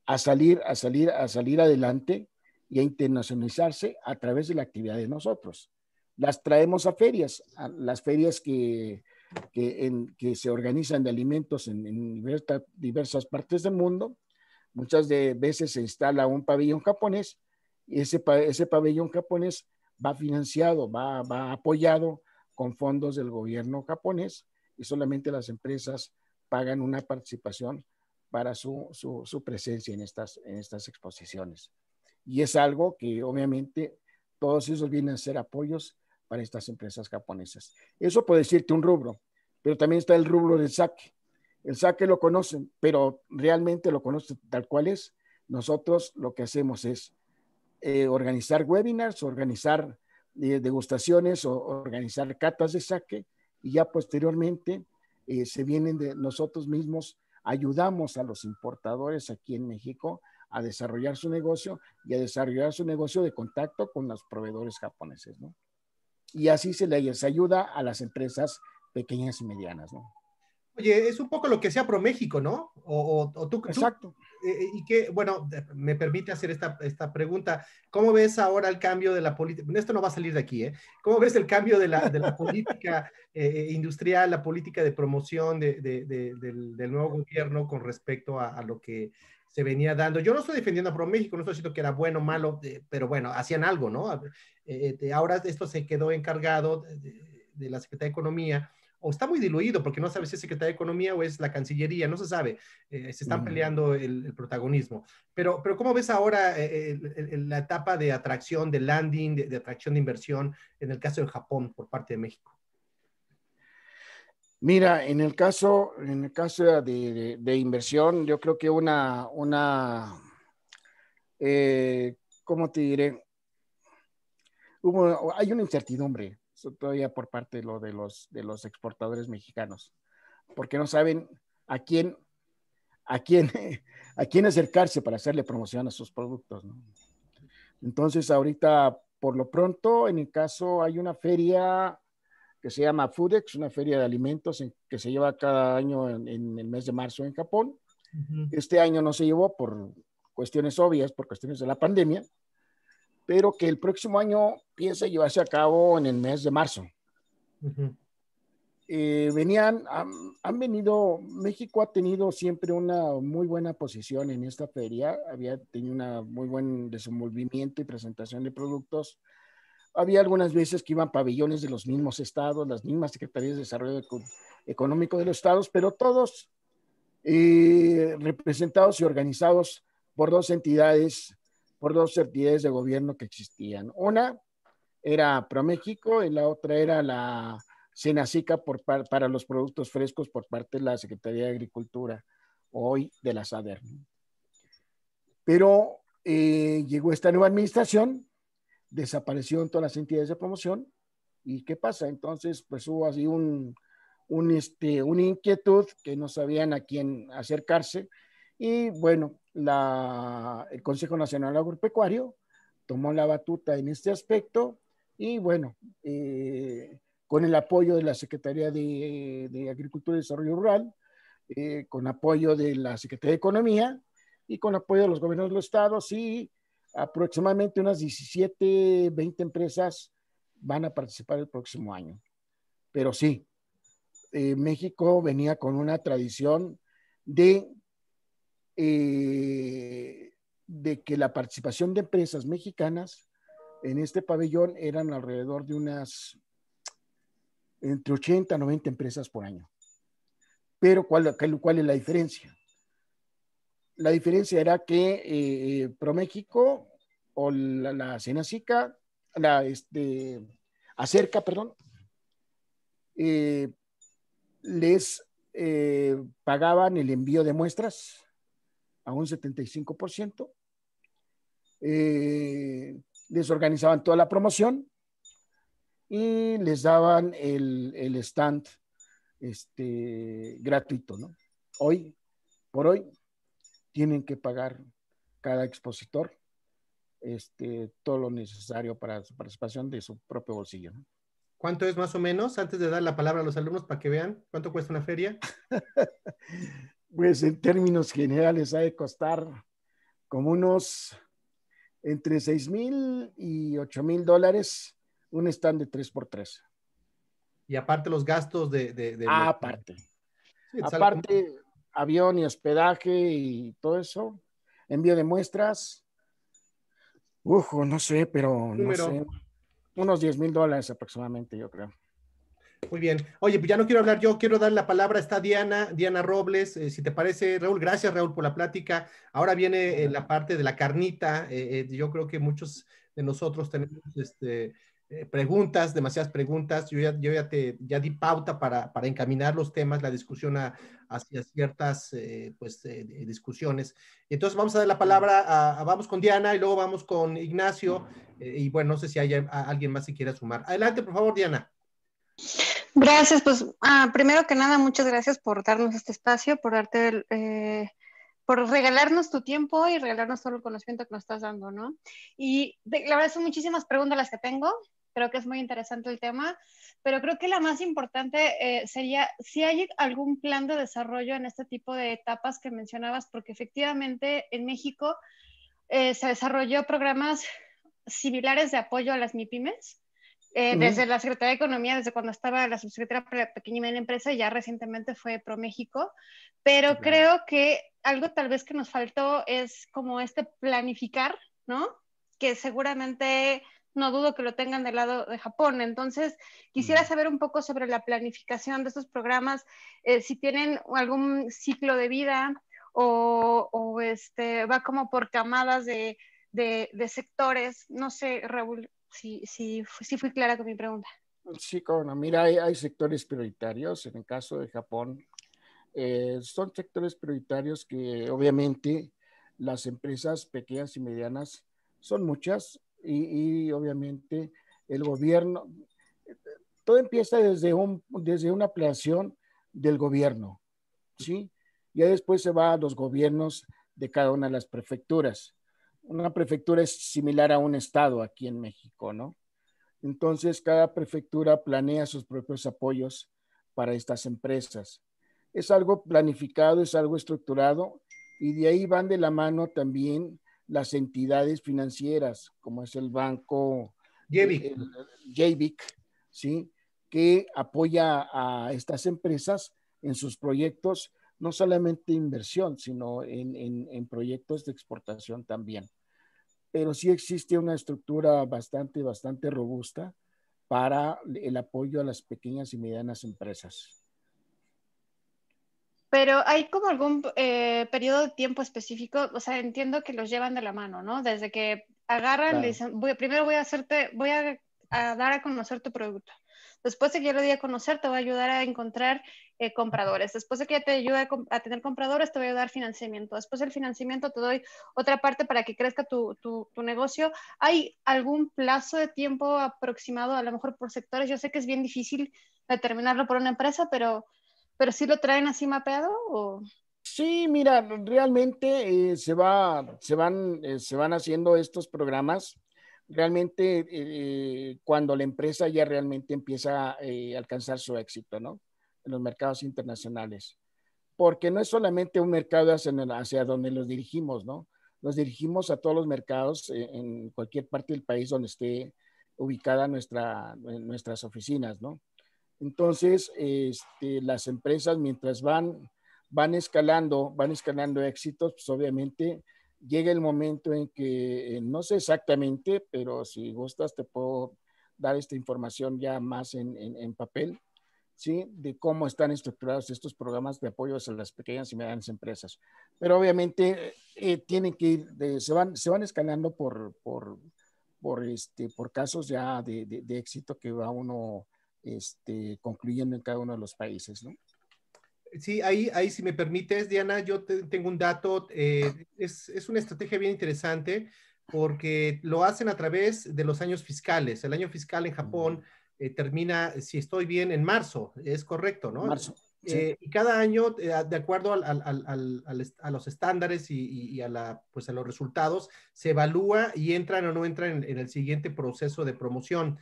a salir adelante y a internacionalizarse a través de la actividad de nosotros. Las traemos a las ferias que se organizan de alimentos en diversas partes del mundo. Muchas veces se instala un pabellón japonés y ese pabellón japonés va financiado, va apoyado con fondos del gobierno japonés y solamente las empresas pagan una participación para su presencia en estas exposiciones. Y es algo que obviamente todos esos vienen a ser apoyos para estas empresas japonesas. Eso puede decirte un rubro, pero también está el rubro del sake. El sake lo conocen, pero realmente lo conocen tal cual es. Nosotros lo que hacemos es organizar webinars, organizar degustaciones o organizar catas de sake y ya posteriormente se vienen de nosotros mismos, ayudamos a los importadores aquí en México a desarrollar su negocio y a desarrollar su negocio de contacto con los proveedores japoneses, ¿no? y así se les ayuda a las empresas pequeñas y medianas, ¿no? Oye, es un poco lo que sea ProMéxico, ¿no? O tú Exacto. y que, bueno, me permite hacer esta pregunta. ¿Cómo ves ahora el cambio de la política? Esto no va a salir de aquí, ¿eh? ¿Cómo ves el cambio de la política industrial, la política de promoción del nuevo gobierno con respecto a lo que se venía dando? Yo no estoy defendiendo a ProMéxico, no estoy diciendo que era bueno o malo, pero bueno, hacían algo, ¿no? Ahora esto se quedó encargado de la Secretaría de Economía o está muy diluido porque no sabe si es Secretaría de Economía o es la Cancillería, no se sabe, se están peleando el protagonismo. Pero ¿cómo ves ahora la etapa de atracción, de landing, de atracción de inversión en el caso de Japón por parte de México? Mira, en el caso de inversión, yo creo que ¿cómo te diré? Hay una incertidumbre todavía por parte de los exportadores mexicanos, porque no saben a quién, a quién, a quién acercarse para hacerle promoción a sus productos, ¿no? Entonces, ahorita, por lo pronto, en el caso, hay una feria que se llama Foodex, una feria de alimentos que se lleva cada año en el mes de marzo en Japón. Este año no se llevó por cuestiones obvias, por cuestiones de la pandemia, pero que el próximo año piensa llevarse a cabo en el mes de marzo. Han venido, México ha tenido siempre una muy buena posición en esta feria, había tenido una muy buen desenvolvimiento y presentación de productos. Había algunas veces que iban pabellones de los mismos estados, las mismas secretarías de desarrollo económico de los estados, pero todos representados y organizados por dos entidades de gobierno que existían. Una era ProMéxico y la otra era la Senacica para los productos frescos por parte de la Secretaría de Agricultura, hoy de la SADER. Pero llegó esta nueva administración, desaparecieron todas las entidades de promoción, ¿y qué pasa? Entonces, pues hubo así una inquietud que no sabían a quién acercarse, y bueno, el Consejo Nacional Agropecuario tomó la batuta en este aspecto, y bueno, con el apoyo de la Secretaría de Agricultura y Desarrollo Rural, con apoyo de la Secretaría de Economía y con apoyo de los gobiernos de los estados, y aproximadamente unas 17, 20 empresas van a participar el próximo año. Pero sí, México venía con una tradición de que la participación de empresas mexicanas en este pabellón eran alrededor de unas entre 80 a 90 empresas por año. Pero ¿cuál es la diferencia? La diferencia era que ProMéxico o la Senacica, Acerca, perdón, les pagaban el envío de muestras a un 75%, les organizaban toda la promoción y les daban el stand gratuito, ¿no? Por hoy, tienen que pagar cada expositor todo lo necesario para su participación de su propio bolsillo, ¿no? ¿Cuánto es más o menos, antes de dar la palabra a los alumnos para que vean cuánto cuesta una feria? Pues en términos generales ha de costar como unos entre 6,000 y 8,000 dólares un stand de 3x3. Y aparte los gastos Aparte, sí, aparte avión y hospedaje y todo eso, envío de muestras, no sé, pero no número. sé, unos 10,000 dólares aproximadamente, yo creo. Muy bien. Oye, pues ya no quiero hablar yo, quiero dar la palabra. Está Diana Robles. Si te parece, Raúl, gracias, Raúl, por la plática. Ahora viene la parte de la carnita. Yo creo que muchos de nosotros tenemos preguntas, demasiadas preguntas. Ya di pauta para encaminar los temas, la discusión hacia ciertas discusiones. Entonces vamos a dar la palabra vamos con Diana y luego vamos con Ignacio. Y bueno, no sé si hay alguien más que quiera sumar. Adelante, por favor, Diana. Gracias, pues primero que nada, muchas gracias por darnos este espacio, por regalarnos tu tiempo y regalarnos todo el conocimiento que nos estás dando, ¿no? Y la verdad son muchísimas preguntas las que tengo. creo que es muy interesante el tema, pero creo que la más importante sería si hay algún plan de desarrollo en este tipo de etapas que mencionabas, porque efectivamente en México se desarrolló programas similares de apoyo a las MIPYMES, desde la Secretaría de Economía, desde cuando estaba la subsecretaria para la pequeña y mediana empresa, y ya recientemente fue ProMéxico, pero Sí, claro. creo que algo tal vez que nos faltó es como este planificar, ¿no? Que seguramente no dudo que lo tengan del lado de Japón. Entonces, quisiera saber un poco sobre la planificación de estos programas, si tienen algún ciclo de vida o va como por camadas de sectores. No sé, Raúl, si fui clara con mi pregunta. Sí, como mira, hay sectores prioritarios. En el caso de Japón, son sectores prioritarios que obviamente las empresas pequeñas y medianas son muchas y obviamente el gobierno, todo empieza desde una planeación del gobierno, ¿sí? Ya después se va a los gobiernos de cada una de las prefecturas. Una prefectura es similar a un estado aquí en México, ¿no? Entonces, cada prefectura planea sus propios apoyos para estas empresas. Es algo planificado, es algo estructurado y de ahí van de la mano también las entidades financieras, como es el banco, Jevic. el JBIC, ¿sí? Que apoya a estas empresas en sus proyectos, no solamente inversión, sino en proyectos de exportación también. Pero sí existe una estructura bastante robusta para el apoyo a las pequeñas y medianas empresas. Pero hay como algún periodo de tiempo específico, o sea, entiendo que los llevan de la mano, ¿no? Desde que agarran, le Claro. dicen, primero voy a dar a conocer tu producto. Después de que yo lo di a conocer, te voy a ayudar a encontrar compradores. Después de que ya te ayude a tener compradores, te voy a dar financiamiento. Después del financiamiento te doy otra parte para que crezca tu negocio. ¿Hay algún plazo de tiempo aproximado, a lo mejor por sectores? Yo sé que es bien difícil determinarlo por una empresa, pero sí lo traen así mapeado o... Sí, mira, realmente se van haciendo estos programas. Realmente cuando la empresa ya realmente empieza a alcanzar su éxito, ¿no? En los mercados internacionales. Porque no es solamente un mercado hacia donde los dirigimos, ¿no? Nos dirigimos a todos los mercados en cualquier parte del país donde esté ubicada nuestras oficinas, ¿no? Entonces, las empresas mientras van escalando éxitos, pues obviamente llega el momento en que, no sé exactamente, pero si gustas te puedo dar esta información ya más en papel, ¿sí? De cómo están estructurados estos programas de apoyo a las pequeñas y medianas empresas. Pero obviamente tienen que ir, se van escalando por casos ya de éxito que va uno concluyendo en cada uno de los países, ¿no? Sí, ahí si me permites, Diana, yo tengo un dato, es una estrategia bien interesante porque lo hacen a través de los años fiscales. El año fiscal en Japón termina, si estoy bien, en marzo, es correcto, ¿no? Marzo, sí. Y cada año, de acuerdo a los estándares y pues a los resultados, se evalúa y entran o no entran en el siguiente proceso de promoción.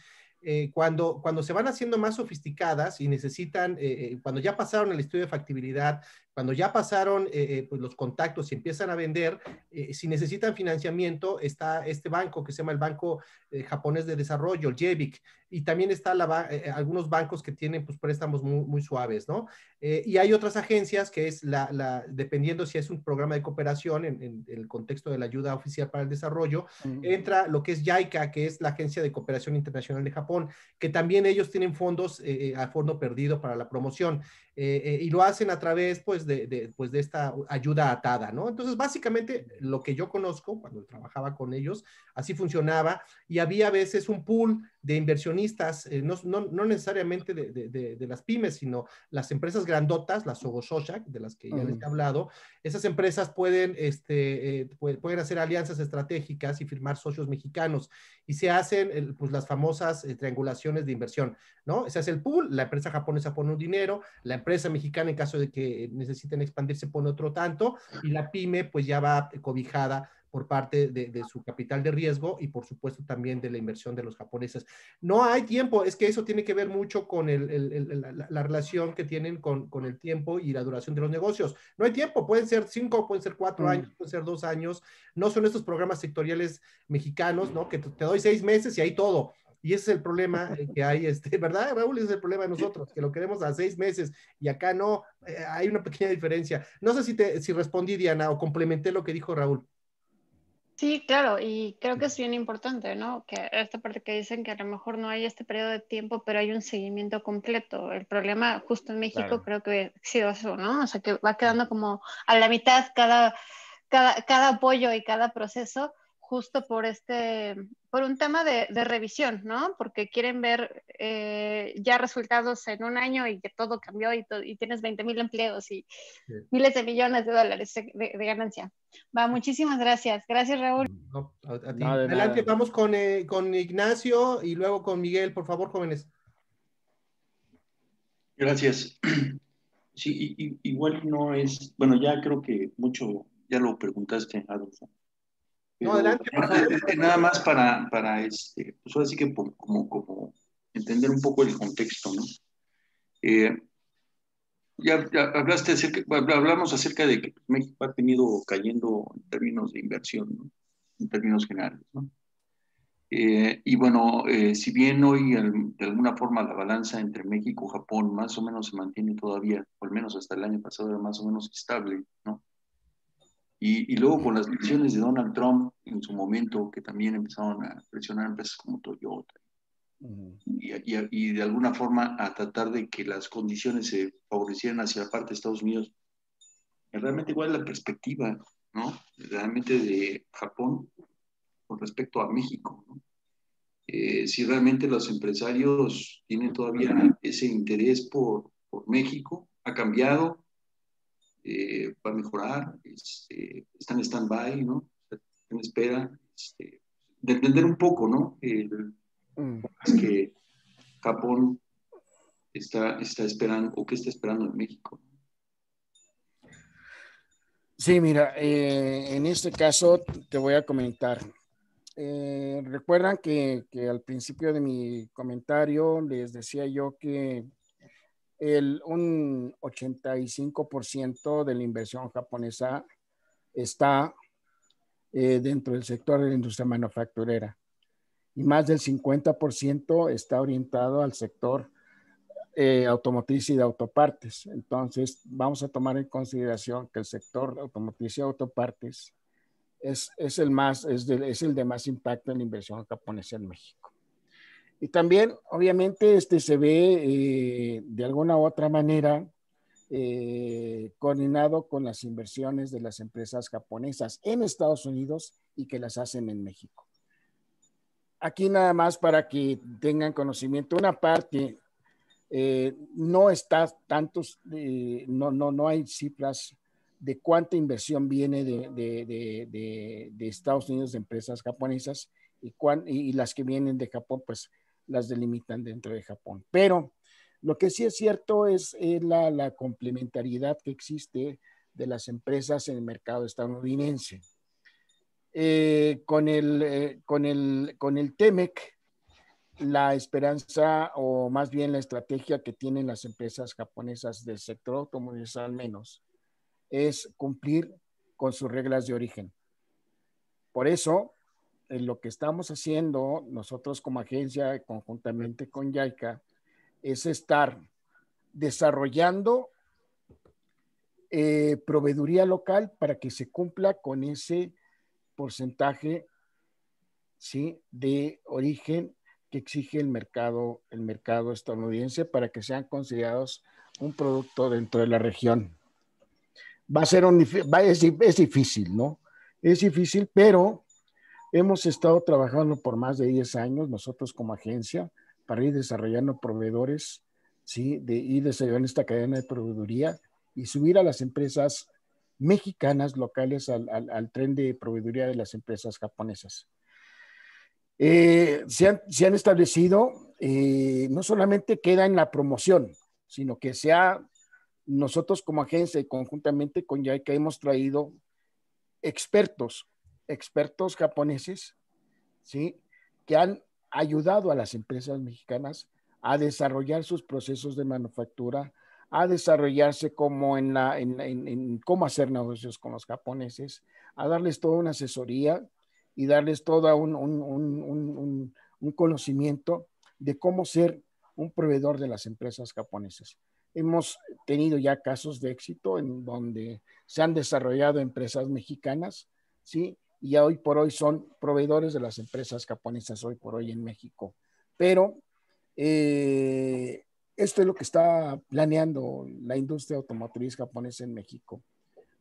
Cuando se van haciendo más sofisticadas y necesitan, cuando ya pasaron el estudio de factibilidad, cuando ya pasaron pues los contactos y empiezan a vender, si necesitan financiamiento, está este banco que se llama el Banco Japonés de Desarrollo, el JBIC, y también está algunos bancos que tienen pues, préstamos muy suaves, ¿no? Y hay otras agencias que es dependiendo si es un programa de cooperación en el contexto de la ayuda oficial para el desarrollo, entra lo que es JICA, que es la Agencia de Cooperación Internacional de Japón, que también ellos tienen fondos a fondo perdido para la promoción. Y lo hacen a través pues pues de esta ayuda atada, ¿no? Entonces, básicamente, lo que yo conozco cuando trabajaba con ellos, así funcionaba y había a veces un pool de inversionistas, no necesariamente de las pymes, sino las empresas grandotas, las Sogoshosha, de las que ya les he hablado. Esas empresas pueden hacer alianzas estratégicas y firmar socios mexicanos y se hacen pues las famosas triangulaciones de inversión, ¿no? Se hace el pool, la empresa japonesa pone un dinero, la empresa mexicana en caso de que necesiten expandirse pone otro tanto y la pyme pues ya va cobijada por parte de su capital de riesgo y por supuesto también de la inversión de los japoneses. No hay tiempo, es que eso tiene que ver mucho con la relación que tienen con el tiempo y la duración de los negocios. No hay tiempo, pueden ser 5, pueden ser 4 años, pueden ser 2 años, no son estos programas sectoriales mexicanos, ¿no? Que te doy 6 meses y ahí todo. Y ese es el problema que hay, ¿verdad, Raúl? Ese es el problema de nosotros, que lo queremos a 6 meses y acá no, hay una pequeña diferencia. No sé si respondí, Diana, o complementé lo que dijo Raúl. Sí, claro, y creo que es bien importante, ¿no? Que esta parte que dicen que a lo mejor no hay este periodo de tiempo, pero hay un seguimiento completo. El problema justo en México Claro. creo que ha sido eso, ¿no? O sea, que va quedando como a la mitad cada apoyo y cada proceso justo por un tema de revisión, ¿no? Porque quieren ver ya resultados en un año y que todo cambió y tienes 20,000 empleos y Sí. miles de millones de dólares de ganancia. Va, muchísimas gracias. Gracias, Raúl. No, a ti. No, de Adelante, nada. vamos con Ignacio y luego con Miguel, por favor, jóvenes. Gracias. Sí, igual no es, bueno, ya creo que mucho, ya lo preguntaste, Adolfo, No, pero adelante, por favor. nada más para pues ahora sí que como entender un poco el contexto, ¿no? Eh, ya hablamos acerca de que México ha tenido cayendo en términos de inversión, ¿no? En términos generales, ¿no? Y bueno, si bien hoy de alguna forma la balanza entre México y Japón más o menos se mantiene todavía, o al menos hasta el año pasado era más o menos estable, ¿no? Y luego con las decisiones de Donald Trump en su momento, que también empezaron a presionar empresas como Toyota, y de alguna forma a tratar de que las condiciones se favorecieran hacia la parte de Estados Unidos, realmente igual es la perspectiva, ¿no? Realmente de Japón con respecto a México, ¿no? Si realmente los empresarios tienen todavía ese interés por México, ha cambiado, va a mejorar, está en stand-by, ¿no? En espera, de entender un poco, ¿no? Es que Japón está esperando, o qué está esperando en México. Sí, mira, en este caso te voy a comentar. Recuerdan que al principio de mi comentario les decía yo que un 85% de la inversión japonesa está dentro del sector de la industria manufacturera y más del 50% está orientado al sector automotriz y de autopartes. Entonces, vamos a tomar en consideración que el sector automotriz y autopartes es el de más impacto en la inversión japonesa en México. Y también, obviamente, se ve de alguna u otra manera coordinado con las inversiones de las empresas japonesas en Estados Unidos y que las hacen en México. Aquí nada más para que tengan conocimiento, una parte no está tantos, no hay cifras de cuánta inversión viene de Estados Unidos de empresas japonesas y las que vienen de Japón, pues las delimitan dentro de Japón. Pero lo que sí es cierto es la complementariedad que existe de las empresas en el mercado estadounidense. Con el TEMEC, la esperanza o más bien la estrategia que tienen las empresas japonesas del sector automotriz al menos es cumplir con sus reglas de origen. Por eso, lo que estamos haciendo nosotros como agencia conjuntamente con JICA es estar desarrollando proveeduría local para que se cumpla con ese porcentaje, ¿sí?, de origen que exige el mercado estadounidense para que sean considerados un producto dentro de la región. Es difícil, ¿no? Es difícil, pero hemos estado trabajando por más de 10 años nosotros como agencia para ir desarrollando proveedores, ¿sí?, ir desarrollando esta cadena de proveeduría y subir a las empresas mexicanas locales al tren de proveeduría de las empresas japonesas. Se han establecido, no solamente queda en la promoción, sino que nosotros como agencia y conjuntamente con JICA hemos traído expertos expertos japoneses, ¿sí? Que han ayudado a las empresas mexicanas a desarrollar sus procesos de manufactura, a desarrollarse como en cómo hacer negocios con los japoneses, a darles toda una asesoría y darles todo un conocimiento de cómo ser un proveedor de las empresas japonesas. Hemos tenido ya casos de éxito en donde se han desarrollado empresas mexicanas, ¿sí? Y ya hoy por hoy son proveedores de las empresas japonesas hoy por hoy en México. Pero esto es lo que está planeando la industria automotriz japonesa en México.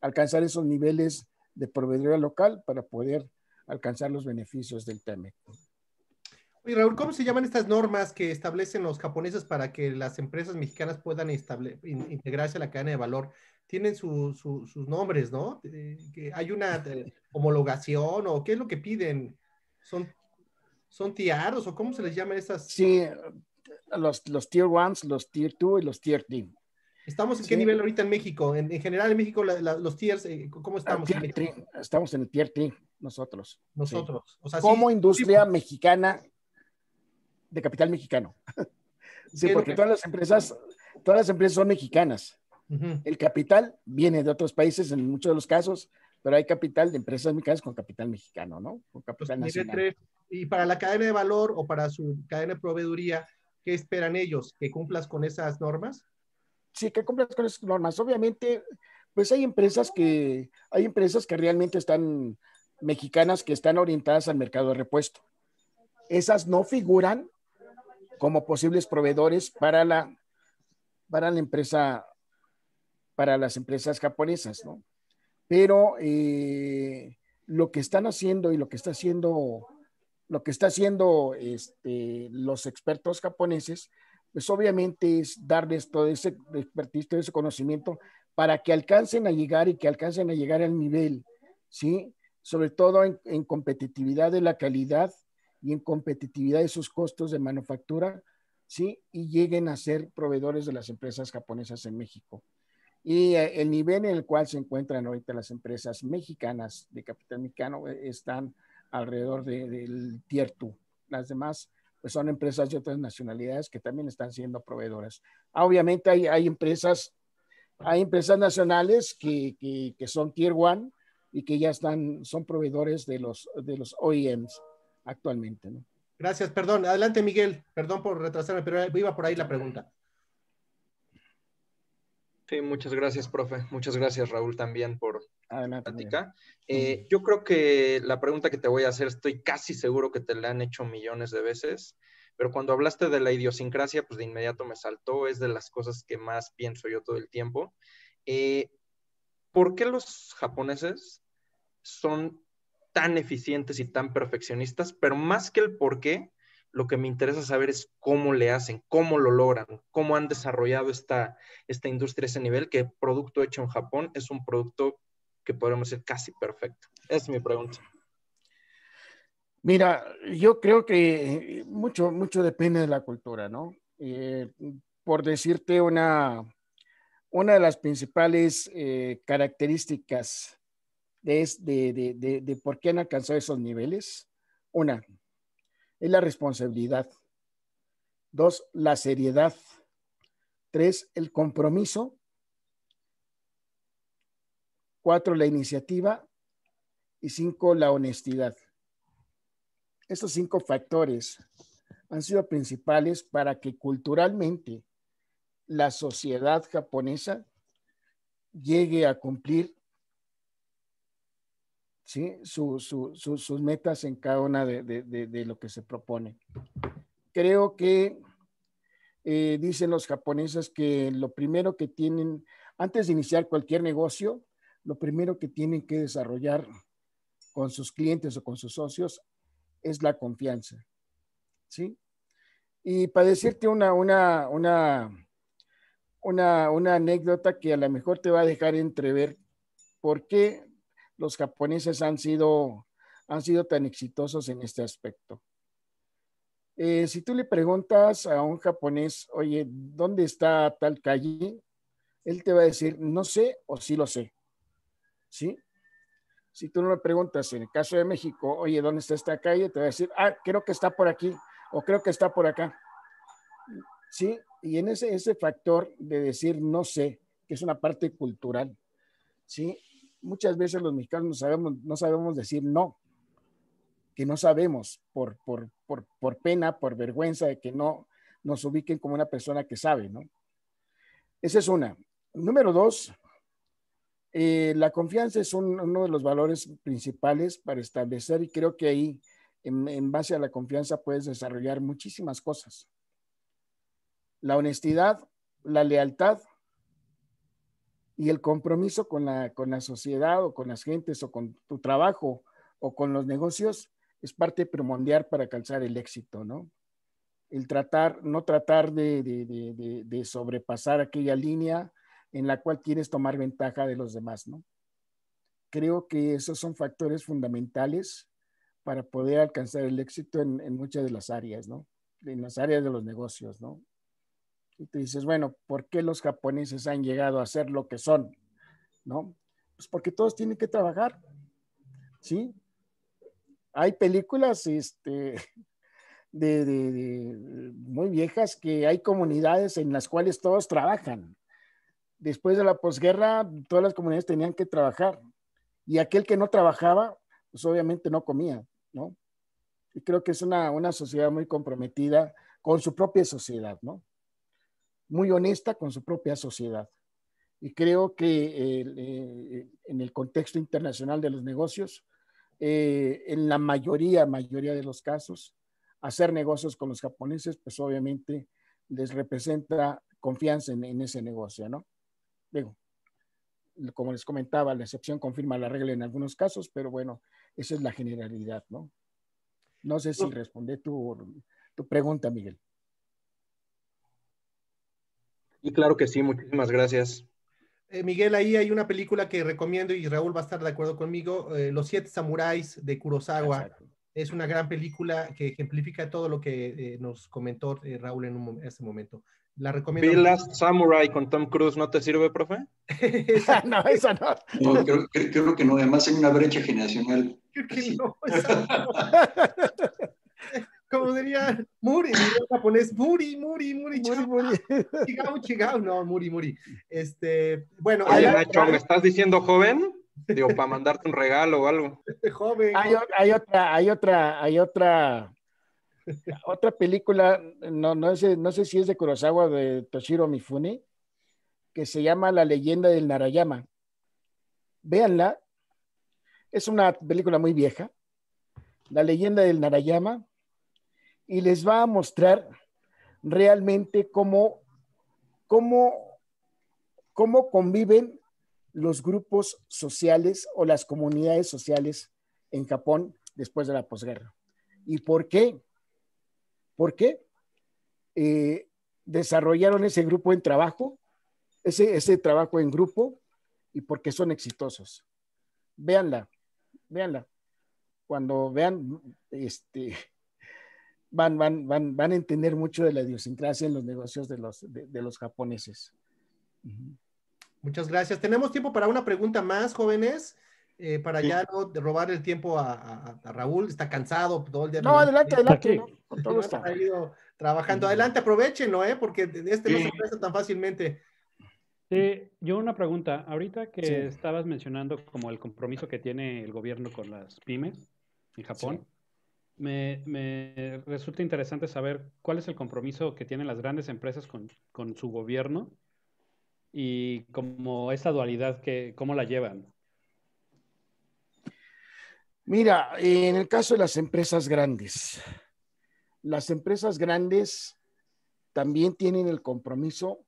Alcanzar esos niveles de proveeduría local para poder alcanzar los beneficios del TEMEC. Oye, Raúl, ¿cómo se llaman estas normas que establecen los japoneses para que las empresas mexicanas puedan integrarse a la cadena de valor? Tienen sus nombres, ¿no? Que hay una homologación o qué es lo que piden. ¿Son tiaros o cómo se les llaman esas? Sí, los Tier 1, los Tier 2 y los Tier 3. ¿Estamos en qué nivel ahorita en México? En general en México, los tiers, ¿cómo estamos en México? Estamos en el Tier 3 nosotros. Nosotros. Sí. O sea, como sí, industria sí, mexicana de capital mexicano. Sí, porque todas las empresas son mexicanas. El capital viene de otros países en muchos de los casos, pero hay capital de empresas mexicanas con capital mexicano, ¿no? Con capital nacional. Y para la cadena de valor o para su cadena de proveeduría, ¿qué esperan ellos? ¿Que cumplas con esas normas? Sí, que cumplas con esas normas. Obviamente, pues hay empresas que realmente están mexicanas que están orientadas al mercado de repuesto. Esas no figuran como posibles proveedores para la empresa, para las empresas japonesas, ¿no? Pero lo que están haciendo y lo que está haciendo los expertos japoneses, pues obviamente es darles todo ese expertise, todo ese conocimiento para que alcancen a llegar al nivel, ¿sí? Sobre todo en competitividad de la calidad y en competitividad de sus costos de manufactura, ¿sí? Y lleguen a ser proveedores de las empresas japonesas en México. Y el nivel en el cual se encuentran ahorita las empresas mexicanas de capital mexicano están alrededor del Tier 2. Las demás pues son empresas de otras nacionalidades que también están siendo proveedoras. Obviamente hay empresas nacionales que son Tier 1 y que ya son proveedores de los OEMs actualmente, ¿no? Gracias, perdón. Adelante, Miguel. Perdón por retrasarme, pero iba por ahí la pregunta. Sí, muchas gracias, profe. Muchas gracias, Raúl, también por la plática. Bien. Yo creo que la pregunta que te voy a hacer, estoy casi seguro que te la han hecho millones de veces, pero cuando hablaste de la idiosincrasia, pues de inmediato me saltó, es de las cosas que más pienso yo todo el tiempo. ¿Por qué los japoneses son tan eficientes y tan perfeccionistas? Pero más que el por qué, lo que me interesa saber es cómo le hacen, cómo lo logran, cómo han desarrollado esta industria a ese nivel, que producto hecho en Japón es un producto que podemos decir casi perfecto. Esa es mi pregunta. Mira, yo creo que mucho depende de la cultura, ¿no? Por decirte una de las principales características de por qué han alcanzado esos niveles, una, es la responsabilidad. 2, la seriedad. 3, el compromiso. 4, la iniciativa. Y 5, la honestidad. Estos 5 factores han sido principales para que culturalmente la sociedad japonesa llegue a cumplir, ¿sí? sus metas en cada una de lo que se propone. Creo que dicen los japoneses que lo primero que tienen, antes de iniciar cualquier negocio, lo primero que tienen que desarrollar con sus clientes o con sus socios es la confianza, ¿sí? Y para decirte una anécdota que a lo mejor te va a dejar entrever por qué los japoneses han sido tan exitosos en este aspecto. Si tú le preguntas a un japonés, oye, ¿dónde está tal calle? Él te va a decir, no sé o sí lo sé, ¿sí? Si tú no me preguntas, en el caso de México, oye, ¿dónde está esta calle? Te voy a decir, creo que está por aquí o creo que está por acá. ¿Sí? Y en ese factor de decir no sé, que es una parte cultural, ¿sí? Muchas veces los mexicanos no sabemos decir no, que no sabemos por pena, por vergüenza de que no nos ubiquen como una persona que sabe, ¿no? Esa es una. Número dos, la confianza es uno de los valores principales para establecer, y creo que ahí, en base a la confianza, puedes desarrollar muchísimas cosas. La honestidad, la lealtad y el compromiso con la sociedad o con las gentes o con tu trabajo o con los negocios es parte primordial para alcanzar el éxito, ¿no? No tratar de sobrepasar aquella línea en la cual quieres tomar ventaja de los demás, ¿no? Creo que esos son factores fundamentales para poder alcanzar el éxito en muchas de las áreas, ¿no? En las áreas de los negocios, ¿no? Y te dices, bueno, ¿por qué los japoneses han llegado a ser lo que son? ¿No? Pues porque todos tienen que trabajar, ¿sí? Hay películas muy viejas que hay comunidades en las cuales todos trabajan. Después de la posguerra, todas las comunidades tenían que trabajar. Y aquel que no trabajaba, pues obviamente no comía, ¿no? Y creo que es una sociedad muy comprometida con su propia sociedad, ¿no? Muy honesta con su propia sociedad. Y creo que en el contexto internacional de los negocios, en la mayoría de los casos, hacer negocios con los japoneses, pues obviamente les representa confianza en ese negocio, ¿no? Digo, como les comentaba, la excepción confirma la regla en algunos casos, pero bueno, esa es la generalidad, ¿no? No sé si respondí tu pregunta, Miguel. Y claro que sí, muchísimas gracias. Miguel, ahí hay una película que recomiendo y Raúl va a estar de acuerdo conmigo, Los Siete Samuráis de Kurosawa. Exacto. Es una gran película que ejemplifica todo lo que nos comentó Raúl en ese momento. La recomiendo. The Last Samurai con Tom Cruise, ¿no te sirve, profe? No, esa no. No, creo que no. Además hay una brecha generacional. Creo que no, esa no. Como diría Muri, en japonés, Muri, chigao, no, Muri. Bueno, Oye, Nacho, ¿me estás diciendo joven? Digo, para mandarte un regalo o algo. Joven. Hay otra película, no sé si es de Kurosawa, de Toshiro Mifune, que se llama La leyenda del Narayama. Véanla, es una película muy vieja, La leyenda del Narayama, y les va a mostrar realmente cómo conviven los grupos sociales o las comunidades sociales en Japón después de la posguerra. ¿Y por qué? ¿Por qué? Desarrollaron ese grupo en trabajo, ese trabajo en grupo, y porque son exitosos. Véanla. Cuando vean, van a entender mucho de la idiosincrasia en los negocios de los japoneses. Muchas gracias. Tenemos tiempo para una pregunta más, jóvenes, para ya no robar el tiempo a Raúl. Está cansado todo el día. No, adelante. No, con todo está ido trabajando. Adelante, aprovechenlo, porque no se presta tan fácilmente. Yo una pregunta. Ahorita que estabas mencionando como el compromiso que tiene el gobierno con las pymes en Japón, me resulta interesante saber cuál es el compromiso que tienen las grandes empresas con su gobierno y como esa dualidad, ¿cómo la llevan? Mira, en el caso de las empresas grandes también tienen el compromiso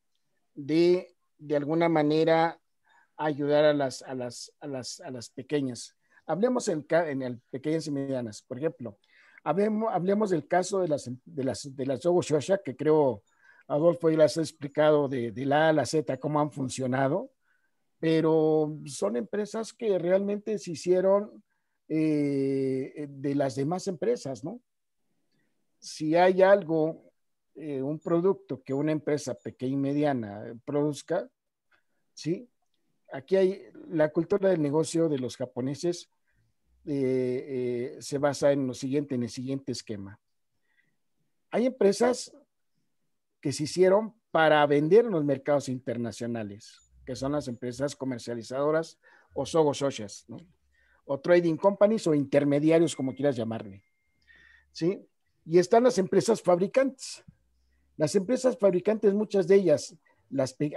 de alguna manera ayudar a las pequeñas. Hablemos en pequeñas y medianas. Por ejemplo, hablemos del caso de las Yogo Shosha, que creo Adolfo ya las ha explicado de la A a la Z cómo han funcionado, pero son empresas que realmente se hicieron de las demás empresas, ¿no? Si hay algo, un producto que una empresa pequeña y mediana produzca, ¿sí? Aquí hay la cultura del negocio de los japoneses, se basa en en el siguiente esquema. Hay empresas que se hicieron para vender en los mercados internacionales, que son las empresas comercializadoras o socias, ¿no? O trading companies o intermediarios, como quieras llamarle, ¿sí? Y están las empresas fabricantes. Las empresas fabricantes, muchas de ellas,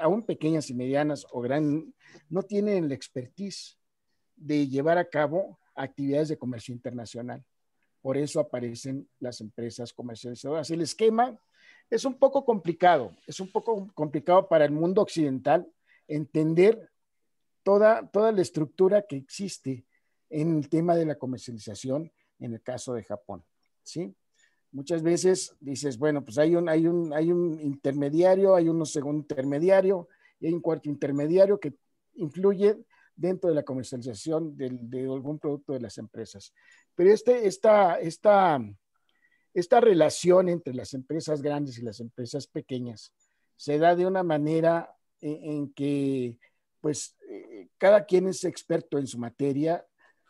aún pequeñas y medianas o grandes, no tienen la expertise de llevar a cabo actividades de comercio internacional. Por eso aparecen las empresas comercializadoras. El esquema es un poco complicado para el mundo occidental entender toda la estructura que existe en el tema de la comercialización en el caso de Japón, ¿sí? Muchas veces dices, bueno, pues hay un intermediario, hay un segundo intermediario y hay un cuarto intermediario que influye dentro de la comercialización de algún producto de las empresas. Pero esta relación entre las empresas grandes y las empresas pequeñas se da de una manera en que pues cada quien es experto en su materia.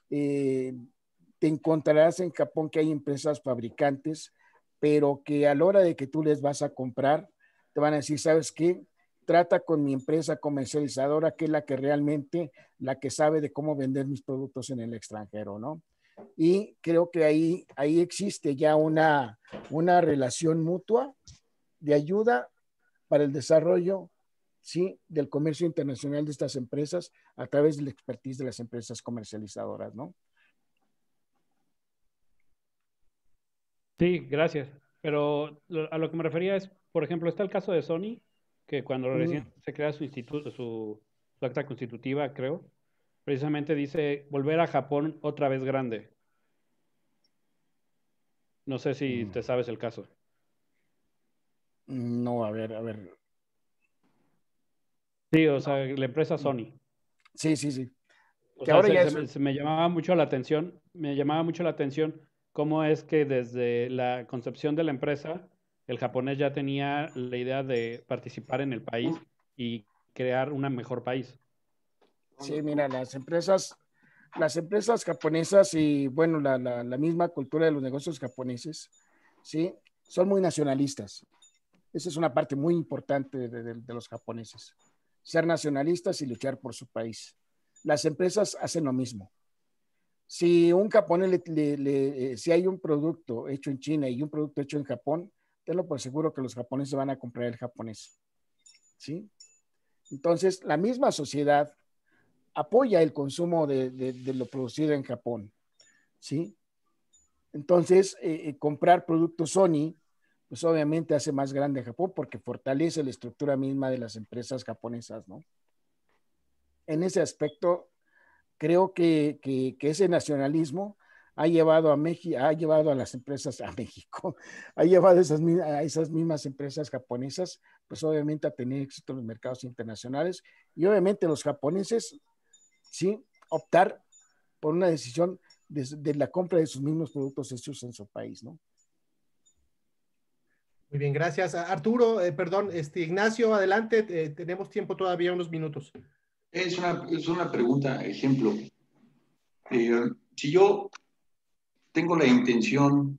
Te encontrarás en Japón que hay empresas fabricantes, pero que a la hora de que tú les vas a comprar, te van a decir, ¿sabes qué? Trata con mi empresa comercializadora, que es la que realmente, la que sabe de cómo vender mis productos en el extranjero, ¿no? Y creo que ahí existe ya una relación mutua de ayuda para el desarrollo, ¿sí?, del comercio internacional de estas empresas a través de la expertise de las empresas comercializadoras, ¿no? Sí, gracias. Pero a lo que me refería es, por ejemplo, está el caso de Sony, que cuando recién se crea su instituto, su acta constitutiva, creo, precisamente dice volver a Japón otra vez grande. No sé si te sabes el caso. No, a ver. Sí, o sea, la empresa Sony. Sí. O Que sea, ahora ya me llamaba mucho la atención, cómo es que desde la concepción de la empresa, el japonés ya tenía la idea de participar en el país y crear un mejor país. Sí, mira, las empresas japonesas y, bueno, la misma cultura de los negocios japoneses, sí, son muy nacionalistas. Esa es una parte muy importante de los japoneses. Ser nacionalistas y luchar por su país. Las empresas hacen lo mismo. Si un japonés si hay un producto hecho en China y un producto hecho en Japón, tenlo por seguro que los japoneses van a comprar el japonés, ¿sí? Entonces, la misma sociedad apoya el consumo de lo producido en Japón, ¿sí? Entonces, comprar productos Sony, pues obviamente hace más grande a Japón porque fortalece la estructura misma de las empresas japonesas, ¿no? En ese aspecto, creo que ese nacionalismo ha llevado a las empresas a México, ha llevado a esas mismas empresas japonesas, pues obviamente a tener éxito en los mercados internacionales y obviamente los japoneses, sí, optar por una decisión de la compra de sus mismos productos hechos en su país, ¿no? Muy bien, gracias. Arturo, perdón, Ignacio, adelante, tenemos tiempo todavía, unos minutos. Es una pregunta, ejemplo. Si yo tengo la intención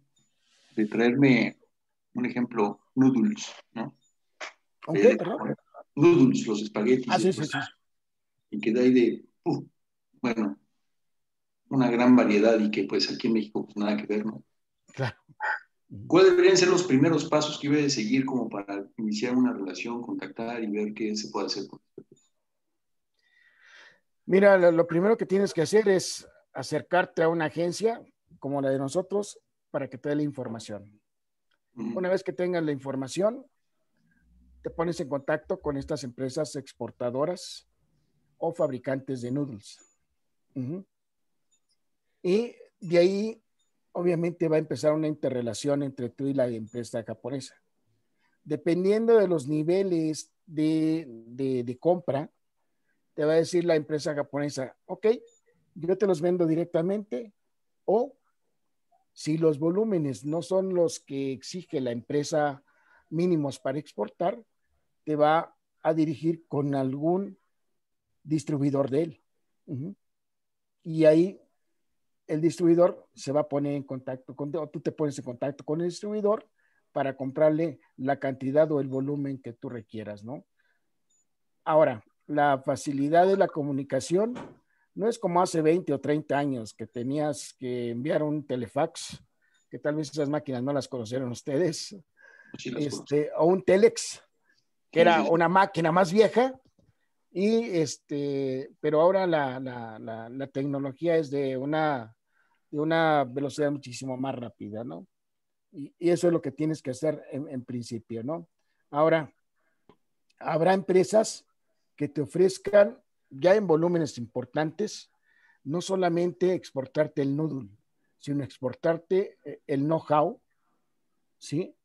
de traerme, un ejemplo, noodles, ¿no? ¿Qué, perdón? Noodles, los espaguetis. Sí. Y que de ahí bueno, una gran variedad y que pues aquí en México pues nada que ver, ¿no? Claro. ¿Cuáles deberían ser los primeros pasos que iba a seguir como para iniciar una relación, contactar y ver qué se puede hacer con esto? Mira, lo primero que tienes que hacer es acercarte a una agencia como la de nosotros para que te dé la información. Una vez que tengas la información, te pones en contacto con estas empresas exportadoras o fabricantes de noodles. Y de ahí, obviamente, va a empezar una interrelación entre tú y la empresa japonesa. Dependiendo de los niveles de compra, te va a decir la empresa japonesa, ok, yo te los vendo directamente, o si los volúmenes no son los que exige la empresa mínimos para exportar, te va a dirigir con algún distribuidor de él. Y ahí el distribuidor se va a poner en contacto o tú te pones en contacto con el distribuidor para comprarle la cantidad o el volumen que tú requieras, ¿no? Ahora, la facilidad de la comunicación no es como hace 20 o 30 años que tenías que enviar un telefax, que tal vez esas máquinas no las conocieron ustedes, Sí, las o un telex, que Sí, era sí. una máquina más vieja, pero ahora la tecnología es de una velocidad muchísimo más rápida, ¿no? Y eso es lo que tienes que hacer en principio, ¿no? Ahora, habrá empresas que te ofrezcan ya en volúmenes importantes, no solamente exportarte el noodle, sino exportarte el know-how, ¿sí?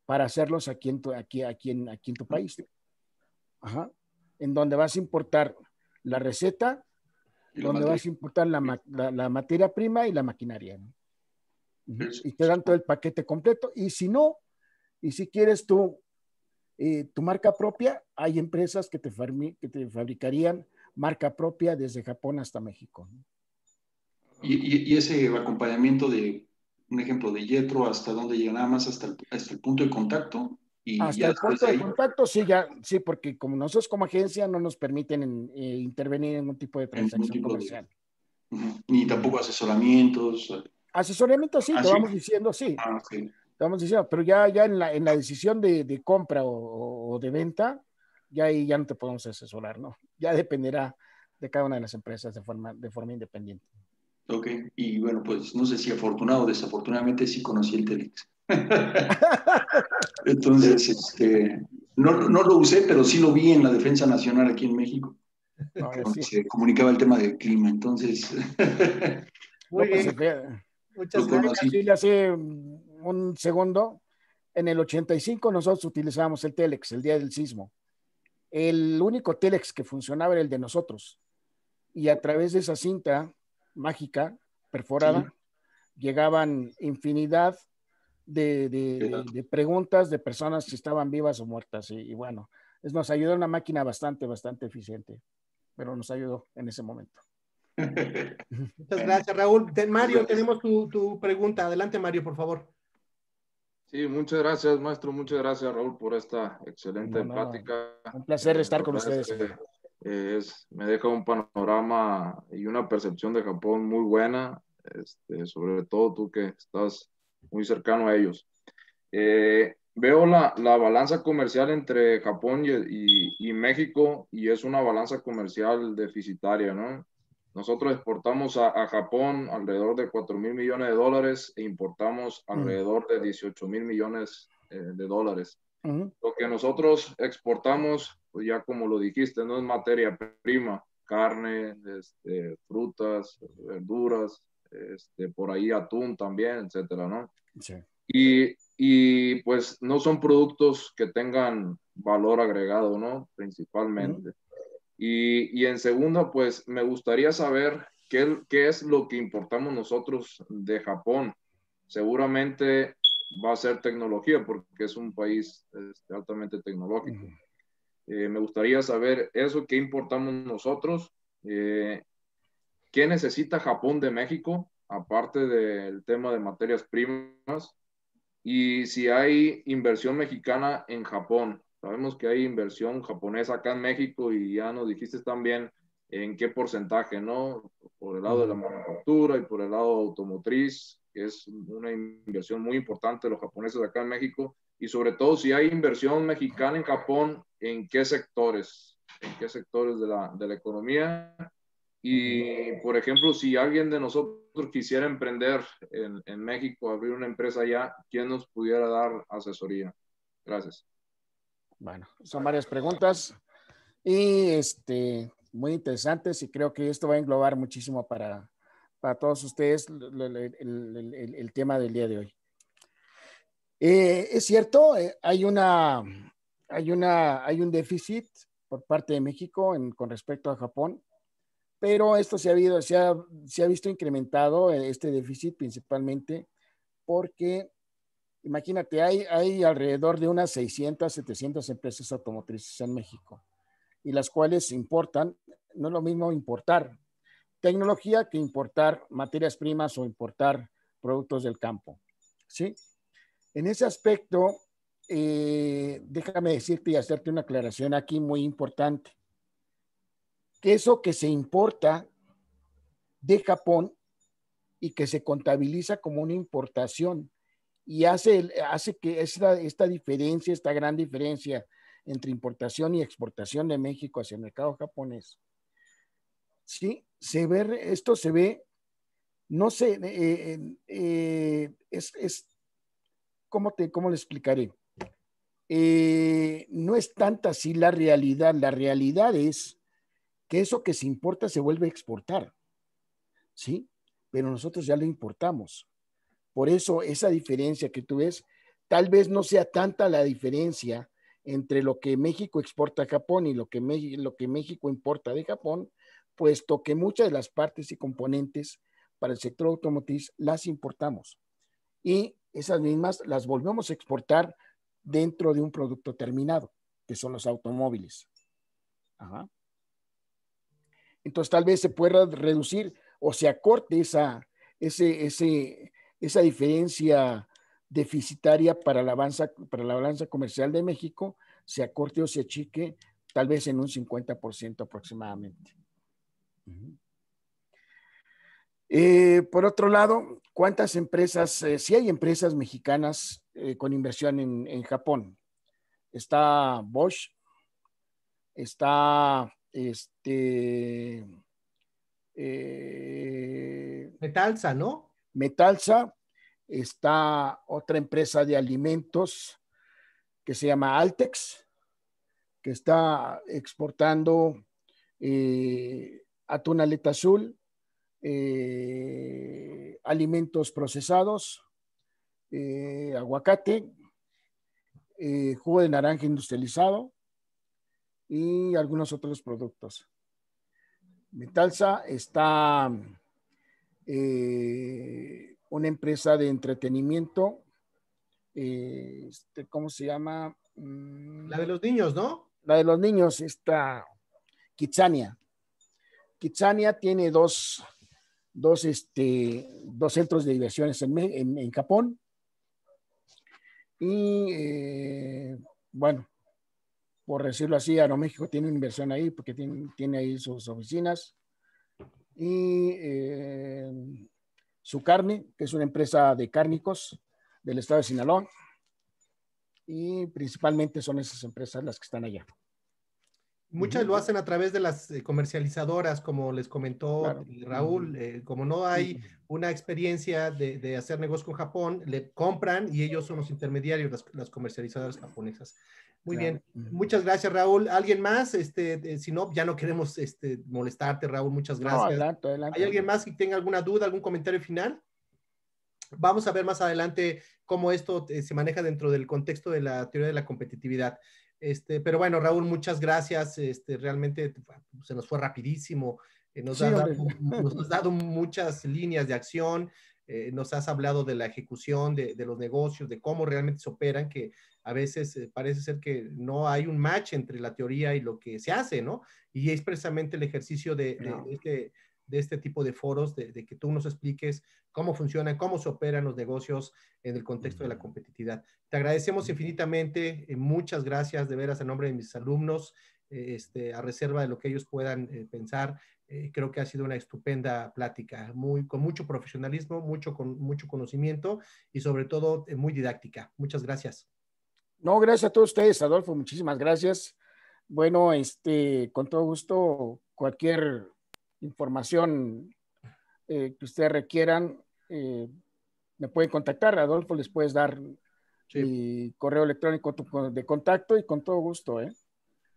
Para hacerlos aquí en tu país. Ajá. En donde vas a importar la receta, Y la donde vas a materia. importar la materia prima y la maquinaria, ¿no? Eso. Y te dan todo el paquete completo. Y si no, y si quieres tu marca propia, hay empresas que te fabricarían marca propia desde Japón hasta México. Y ese acompañamiento de, un ejemplo, de Jetro, ¿hasta dónde llega? Nada más hasta el punto de contacto y Hasta ya el después punto de de ahí. contacto, sí, porque como nosotros como agencia no nos permiten intervenir en un tipo de En ningún transacción tipo de. comercial. Ni tampoco asesoramientos. Asesoramiento, sí, te ¿Sí? vamos diciendo, sí. Ah, ok. Estamos diciendo, pero ya en la decisión de compra o de venta, ya ahí ya no te podemos asesorar, ¿no? Ya dependerá de cada una de las empresas de forma independiente. Ok, y bueno, pues no sé si afortunado o desafortunadamente sí conocí el Telex. Entonces, no lo usé, pero sí lo vi en la Defensa Nacional aquí en México, Ahora donde sí. se comunicaba el tema del clima. Entonces, Muy No, pues bien, muchas lo gracias. conocí. así hace un segundo, en el 85 nosotros utilizábamos el Telex, el día del sismo. El único Telex que funcionaba era el de nosotros. Y a través de esa cinta mágica, Sí, perforada, llegaban infinidad de preguntas de personas que estaban vivas o muertas. Y bueno, nos ayudó una máquina bastante eficiente, pero nos ayudó en ese momento. Muchas gracias, Raúl. Mario, gracias. tenemos tu pregunta. Adelante, Mario, por favor. Sí, muchas gracias, maestro. Muchas gracias, Raúl, por esta excelente No, plática. un placer estar La con verdad ustedes. me deja un panorama y una percepción de Japón muy buena, sobre todo tú que estás muy cercano a ellos. Veo la balanza comercial entre Japón y México y es una balanza comercial deficitaria, ¿no? Nosotros exportamos a Japón alrededor de 4.000 millones de dólares e importamos alrededor de 18.000 millones de dólares. Lo que nosotros exportamos, pues ya como lo dijiste, no es materia prima, carne, frutas, verduras, por ahí atún también, etcétera, ¿no? Sí. Y pues no son productos que tengan valor agregado, ¿no? Principalmente. Y en segunda, pues me gustaría saber qué es lo que importamos nosotros de Japón. Seguramente va a ser tecnología porque es un país altamente tecnológico. Me gustaría saber eso, qué importamos nosotros, qué necesita Japón de México, aparte del tema de materias primas, y si hay inversión mexicana en Japón. Sabemos que hay inversión japonesa acá en México y ya nos dijiste también en qué porcentaje, ¿no? Por el lado de la manufactura y por el lado automotriz, que es una inversión muy importante de los japoneses acá en México. Y sobre todo, si hay inversión mexicana en Japón, ¿en qué sectores? ¿En qué sectores de la economía? Y, por ejemplo, si alguien de nosotros quisiera emprender en México, abrir una empresa allá, ¿quién nos pudiera dar asesoría? Gracias. Bueno, son varias preguntas y muy interesantes y creo que esto va a englobar muchísimo para todos ustedes el tema del día de hoy. Es cierto, hay un déficit por parte de México con respecto a Japón, pero esto se ha visto incrementado, este déficit principalmente porque, imagínate, hay alrededor de unas 600, 700 empresas automotrices en México y las cuales importan. No es lo mismo importar tecnología que importar materias primas o importar productos del campo, ¿sí? En ese aspecto, déjame decirte y hacerte una aclaración aquí muy importante. Que eso que se importa de Japón y que se contabiliza como una importación y hace que esta diferencia, esta gran diferencia entre importación y exportación de México hacia el mercado japonés, ¿sí? Esto se ve, no sé, ¿cómo le explicaré? No es tanta así la realidad es que eso que se importa se vuelve a exportar, ¿sí? Pero nosotros ya lo importamos. Por eso esa diferencia que tú ves, tal vez no sea tanta la diferencia entre lo que México exporta a Japón y lo que México importa de Japón, puesto que muchas de las partes y componentes para el sector automotriz las importamos. Y esas mismas las volvemos a exportar dentro de un producto terminado, que son los automóviles. Ajá. Entonces tal vez se pueda reducir o se acorte esa diferencia deficitaria para la balanza comercial de México, se acorte o se achique tal vez en un 50% aproximadamente. Por otro lado, ¿cuántas empresas, sí hay empresas mexicanas con inversión en Japón? Está Bosch, está Metalsa, ¿no? Metalsa, está otra empresa de alimentos que se llama Altex, que está exportando atún aleta azul, alimentos procesados, aguacate, jugo de naranja industrializado y algunos otros productos. Metalsa está una empresa de entretenimiento, ¿cómo se llama? La de los niños, ¿no? La de los niños, está Kitsania. Kitsania tiene dos centros de diversiones en Japón. Y bueno, por decirlo así, Aeroméxico tiene una inversión ahí porque tiene ahí sus oficinas. Y Su Carne, que es una empresa de cárnicos del estado de Sinaloa. Y principalmente son esas empresas las que están allá. Muchas lo hacen a través de las comercializadoras, como les comentó claro. Raúl. Como no hay una experiencia de hacer negocio con Japón, le compran y ellos son los intermediarios, las comercializadoras japonesas. Muy claro. Bien. Muchas gracias, Raúl. ¿Alguien más? Si no, ya no queremos molestarte, Raúl. Muchas gracias. No, adelante. ¿Hay alguien más que tenga alguna duda, algún comentario final? Vamos a ver más adelante cómo esto se maneja dentro del contexto de la teoría de la competitividad. Pero bueno, Raúl, muchas gracias. Realmente se nos fue rapidísimo. Nos has dado muchas líneas de acción. Nos has hablado de la ejecución de los negocios, de cómo realmente se operan, que a veces parece ser que no hay un match entre la teoría y lo que se hace, ¿no? Y es precisamente el ejercicio de este tipo de foros, de que tú nos expliques cómo funcionan, cómo se operan los negocios en el contexto de la competitividad. Te agradecemos infinitamente, muchas gracias de veras a nombre de mis alumnos, a reserva de lo que ellos puedan pensar. Creo que ha sido una estupenda plática, con mucho profesionalismo, con mucho conocimiento y sobre todo muy didáctica. Muchas gracias. No, gracias a todos ustedes, Adolfo, muchísimas gracias. Bueno, con todo gusto, cualquier información que ustedes requieran, me pueden contactar. Adolfo, les puedes dar mi correo electrónico de contacto y con todo gusto.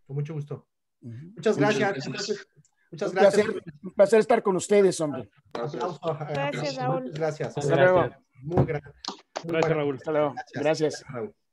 Con mucho gusto. Muchas gracias. Muchas gracias. Un placer estar con ustedes, hombre. Aplauso. Gracias, Raúl. Gracias. Hasta luego. Muy gracias. Gracias, Raúl. Hasta luego. Gracias. Raúl.